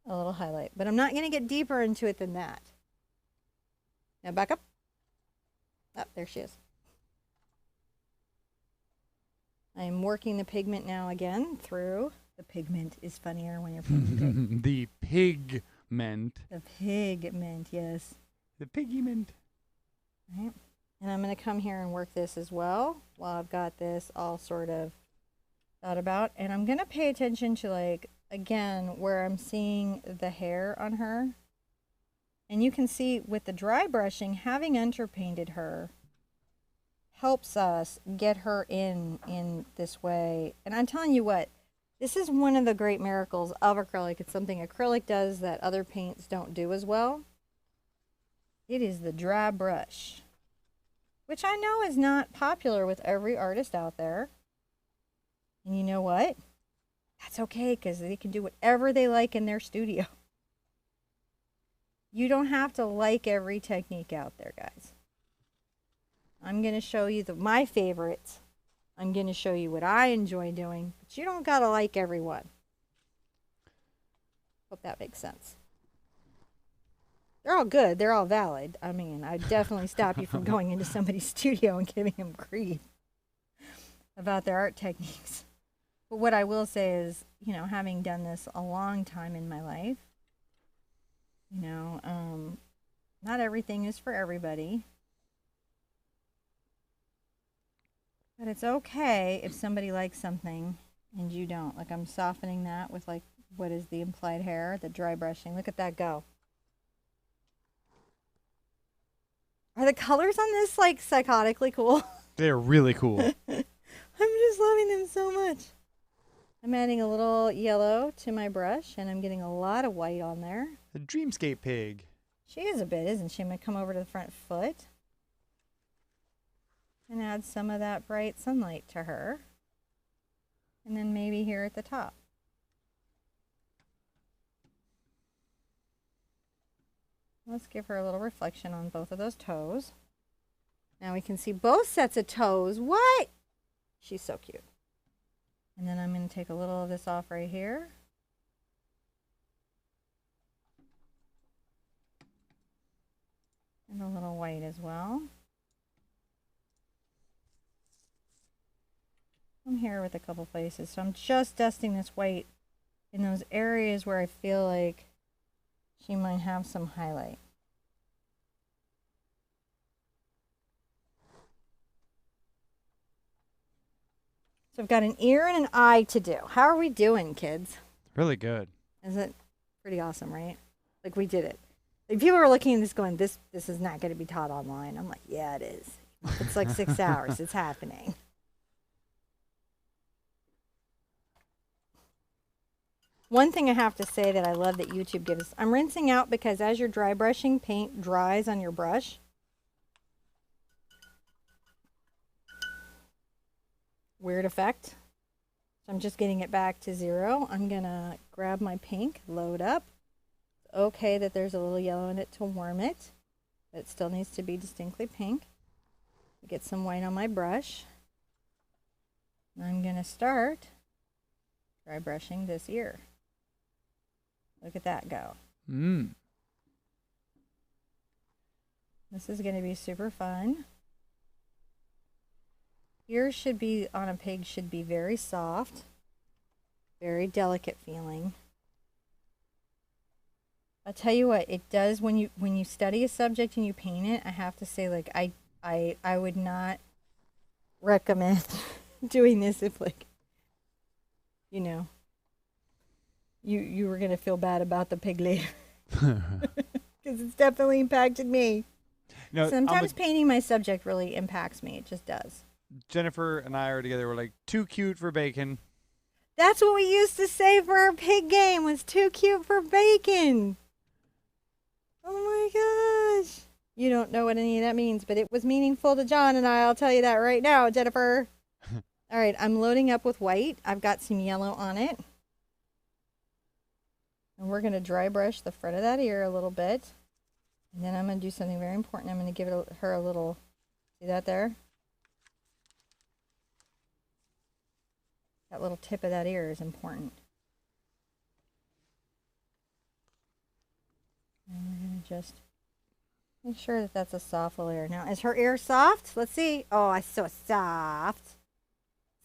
a little highlight. But I'm not going to get deeper into it than that. Now back up. Oh, there she is. I'm working the pigment now again through. The pigment is funnier when you're painting pig. The pigment. The pigment, yes. The pigment. Right. And I'm going to come here and work this as well while I've got this all sort of thought about. And I'm going to pay attention to, like, again, where I'm seeing the hair on her. And you can see with the dry brushing, having underpainted her helps us get her in this way. And I'm telling you what, this is one of the great miracles of acrylic. It's something acrylic does that other paints don't do as well. It is the dry brush, which I know is not popular with every artist out there. And you know what? That's okay, because they can do whatever they like in their studio. You don't have to like every technique out there, guys. I'm going to show you my favorites. I'm going to show you what I enjoy doing, but you don't got to like everyone. Hope that makes sense. They're all good. They're all valid. I mean, I'd definitely stop you from going into somebody's studio and giving them grief about their art techniques. But what I will say is, you know, having done this a long time in my life, you know, not everything is for everybody. But it's okay if somebody likes something and you don't. Like, I'm softening that with, like, what is the implied hair, the dry brushing. Look at that go. Are the colors on this, like, psychotically cool? They're really cool. I'm just loving them so much. I'm adding a little yellow to my brush, and I'm getting a lot of white on there. The Dreamscape pig. She is a bit, isn't she? I'm going to come over to the front foot and add some of that bright sunlight to her. And then maybe here at the top. Let's give her a little reflection on both of those toes. Now we can see both sets of toes. What? She's so cute. And then I'm going to take a little of this off right here. And a little white as well. I'm here with a couple places, so I'm just dusting this white in those areas where I feel like she might have some highlight. So I've got an ear and an eye to do. How are we doing, kids? Really good. Is it pretty awesome, right? Like, we did it. Like, people are looking at this going, this is not going to be taught online. I'm like, yeah, it is. It's like 6 hours. It's happening. One thing I have to say that I love that YouTube gives us, I'm rinsing out because as you're dry brushing, paint dries on your brush. Weird effect. So I'm just getting it back to 0. I'm going to grab my pink, load up. It's okay that there's a little yellow in it to warm it, but it still needs to be distinctly pink. Get some white on my brush. And I'm going to start dry brushing this ear. Look at that go. This is going to be super fun. Ears should be, on a pig, should be very soft, very delicate feeling. I'll tell you what, it does when you study a subject and you paint it, I have to say, like, I would not recommend doing this if, like, you know, you were going to feel bad about the pig later. Because it's definitely impacted me. No, sometimes painting my subject really impacts me. It just does. Jennifer and I are together. We're like, too cute for bacon. That's what we used to say for our pig game, was too cute for bacon. Oh my gosh. You don't know what any of that means, but it was meaningful to John and I'll tell you that right now, Jennifer. All right, I'm loading up with white. I've got some yellow on it. And we're going to dry brush the front of that ear a little bit. And then I'm going to do something very important. I'm going to give her a little, see that there? That little tip of that ear is important. And we're going to just make sure that that's a soft little ear. Now, is her ear soft? Let's see. Oh, it's so soft.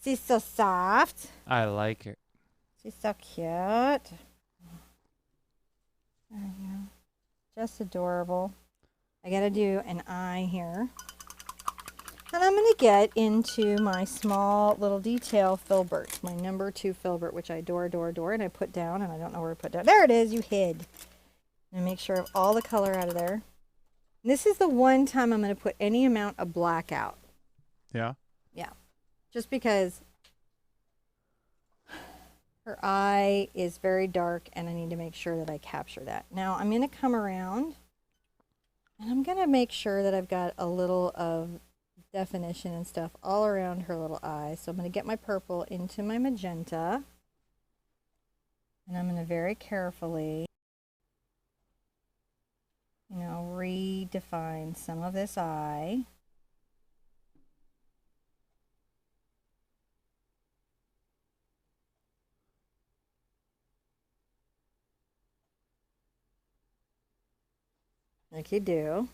She's so soft. I like it. She's so cute. There you go. Just adorable. I got to do an eye here. And I'm going to get into my small little detail filbert, my number 2 filbert, which I adore, adore, adore, and I put down, and I don't know where to put down. There it is, you hid. And make sure I have all the color out of there. And this is the one time I'm going to put any amount of black out. Yeah? Yeah. Just because her eye is very dark, and I need to make sure that I capture that. Now, I'm going to come around, and I'm going to make sure that I've got a little of definition and stuff all around her little eye. So I'm going to get my purple into my magenta, and I'm going to very carefully, you know, redefine some of this eye. Like you do.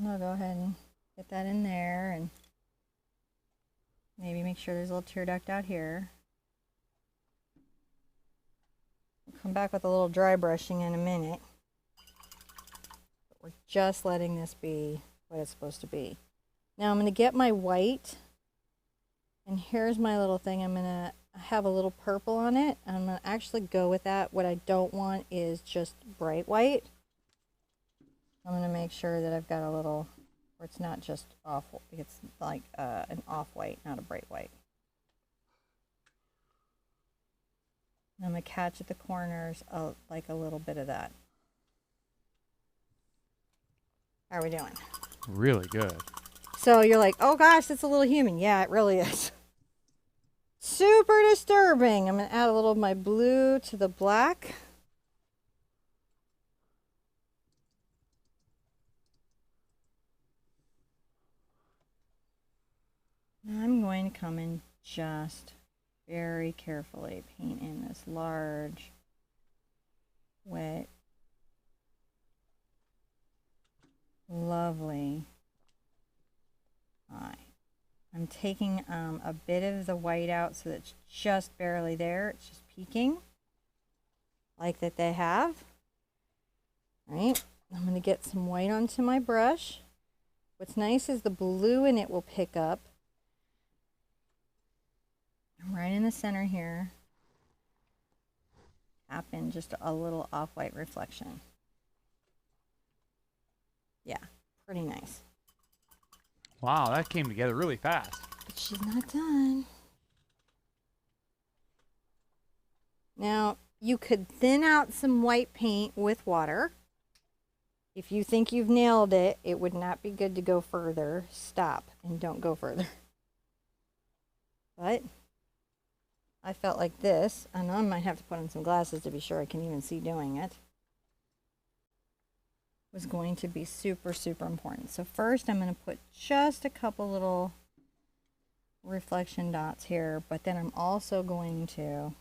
I'll go ahead and get that in there, and maybe make sure there's a little tear duct out here. We'll come back with a little dry brushing in a minute. But we're just letting this be what it's supposed to be. Now I'm going to get my white, and here's my little thing. I'm going to have a little purple on it. I'm going to actually go with that. What I don't want is just bright white. I'm going to make sure that I've got a little, where it's not just off, it's like an off-white, not a bright white. And I'm going to catch at the corners like a little bit of that. How are we doing? Really good. So you're like, oh gosh, it's a little human. Yeah, it really is. Super disturbing. I'm going to add a little of my blue to the black. I'm going to come in just very carefully, paint in this large, wet, lovely eye. I'm taking a bit of the white out so that it's just barely there. It's just peeking, like that they have. All right, I'm going to get some white onto my brush. What's nice is the blue in it will pick up. Right in the center here, tap in just a little off-white reflection. Yeah, pretty nice. Wow, that came together really fast. But she's not done. Now, you could thin out some white paint with water. If you think you've nailed it, it would not be good to go further. Stop and don't go further. But I felt like this, and I might have to put on some glasses to be sure I can even see doing it, was going to be super, super important. So first I'm going to put just a couple little reflection dots here, but then I'm also going to,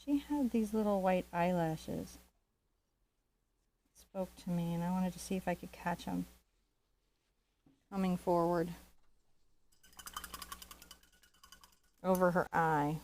she had these little white eyelashes. Spoke to me, and I wanted to see if I could catch them coming forward over her eye.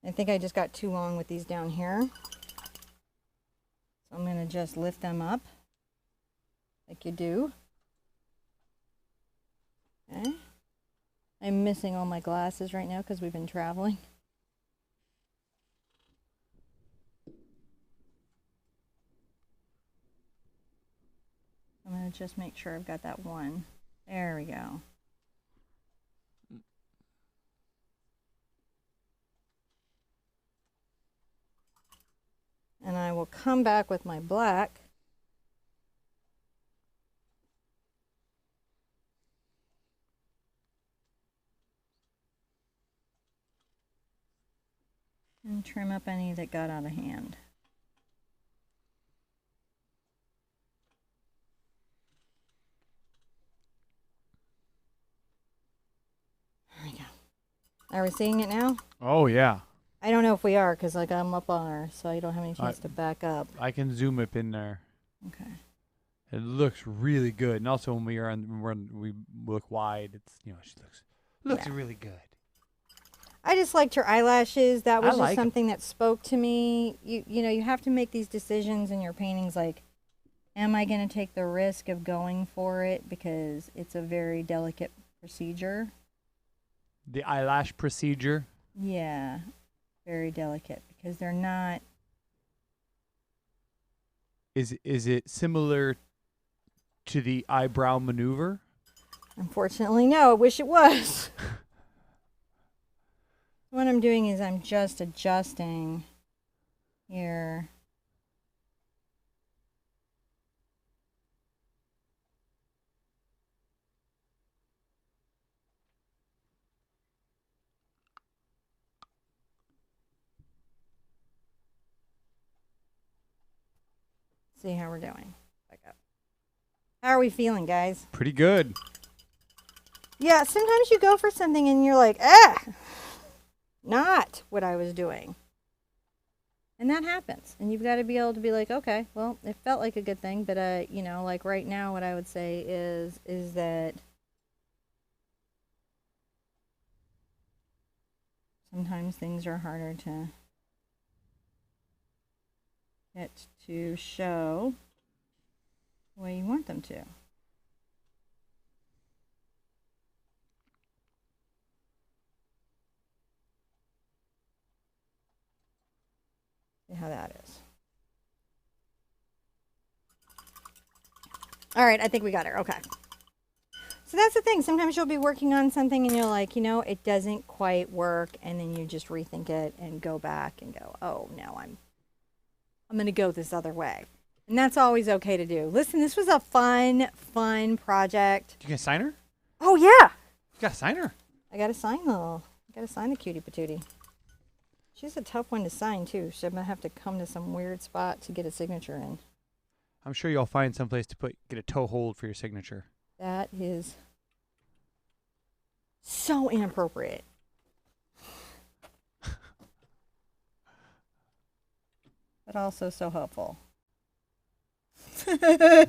I think I just got too long with these down here. So I'm going to just lift them up like you do. Okay. I'm missing all my glasses right now because we've been traveling. I'm going to just make sure I've got that one. There we go. And I will come back with my black. And trim up any that got out of hand. There we go. Are we seeing it now? Oh, yeah. I don't know if we are because like I'm up on her, so I don't have any chance to back up. I can zoom up in there. Okay. It looks really good. And also when we look wide, it's, you know, she looks really good. I just liked her eyelashes. That was I just like 'em. something that spoke to me. You know, you have to make these decisions in your paintings like, am I going to take the risk of going for it because it's a very delicate procedure? The eyelash procedure. Yeah, very delicate because they're not. Is it similar to the eyebrow maneuver? Unfortunately, no. I wish it was. What I'm doing is I'm just adjusting here. See how we're doing. Back up. How are we feeling, guys? Pretty good. Yeah, sometimes you go for something and you're like, not what I was doing. And that happens. And you've got to be able to be like, okay, well, it felt like a good thing, but you know, like right now what I would say is that sometimes things are harder to get to show the way you want them to. See how that is. All right, I think we got her. Okay. So that's the thing. Sometimes you'll be working on something and you're like, you know, it doesn't quite work, and then you just rethink it and go back and go, oh, no, I'm going to go this other way. And that's always okay to do. Listen, this was a fun project. You gonna sign her? Oh, yeah. You gotta sign her. I got to sign the cutie patootie. She's a tough one to sign, too. So I'm going to have to come to some weird spot to get a signature in. I'm sure you'll find someplace to get a toe hold for your signature. That is so inappropriate. But also so helpful. There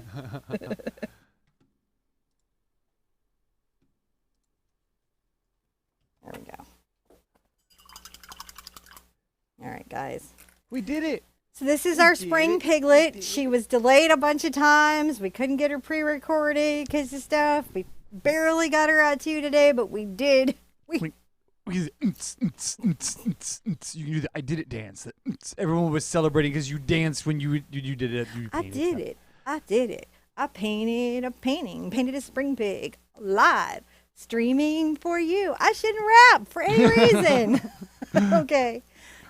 we go. All right, guys. We did it. So this is our spring piglet. She was delayed a bunch of times. We couldn't get her pre-recorded because of stuff. We barely got her out to you today, but we did. We you can do the I did it dance. Everyone was celebrating because you danced when you did it. I did it. I painted a painting. Painted a spring pig live, streaming for you. I shouldn't rap for any reason. Okay.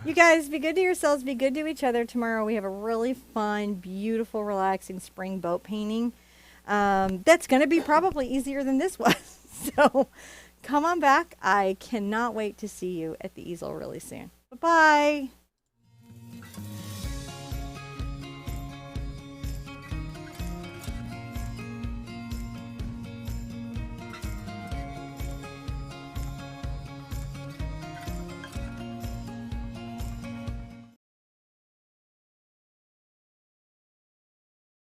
You guys, be good to yourselves. Be good to each other. Tomorrow we have a really fun, beautiful, relaxing spring boat painting. That's going to be probably easier than this was. So come on back. I cannot wait to see you at the easel really soon. Bye-bye.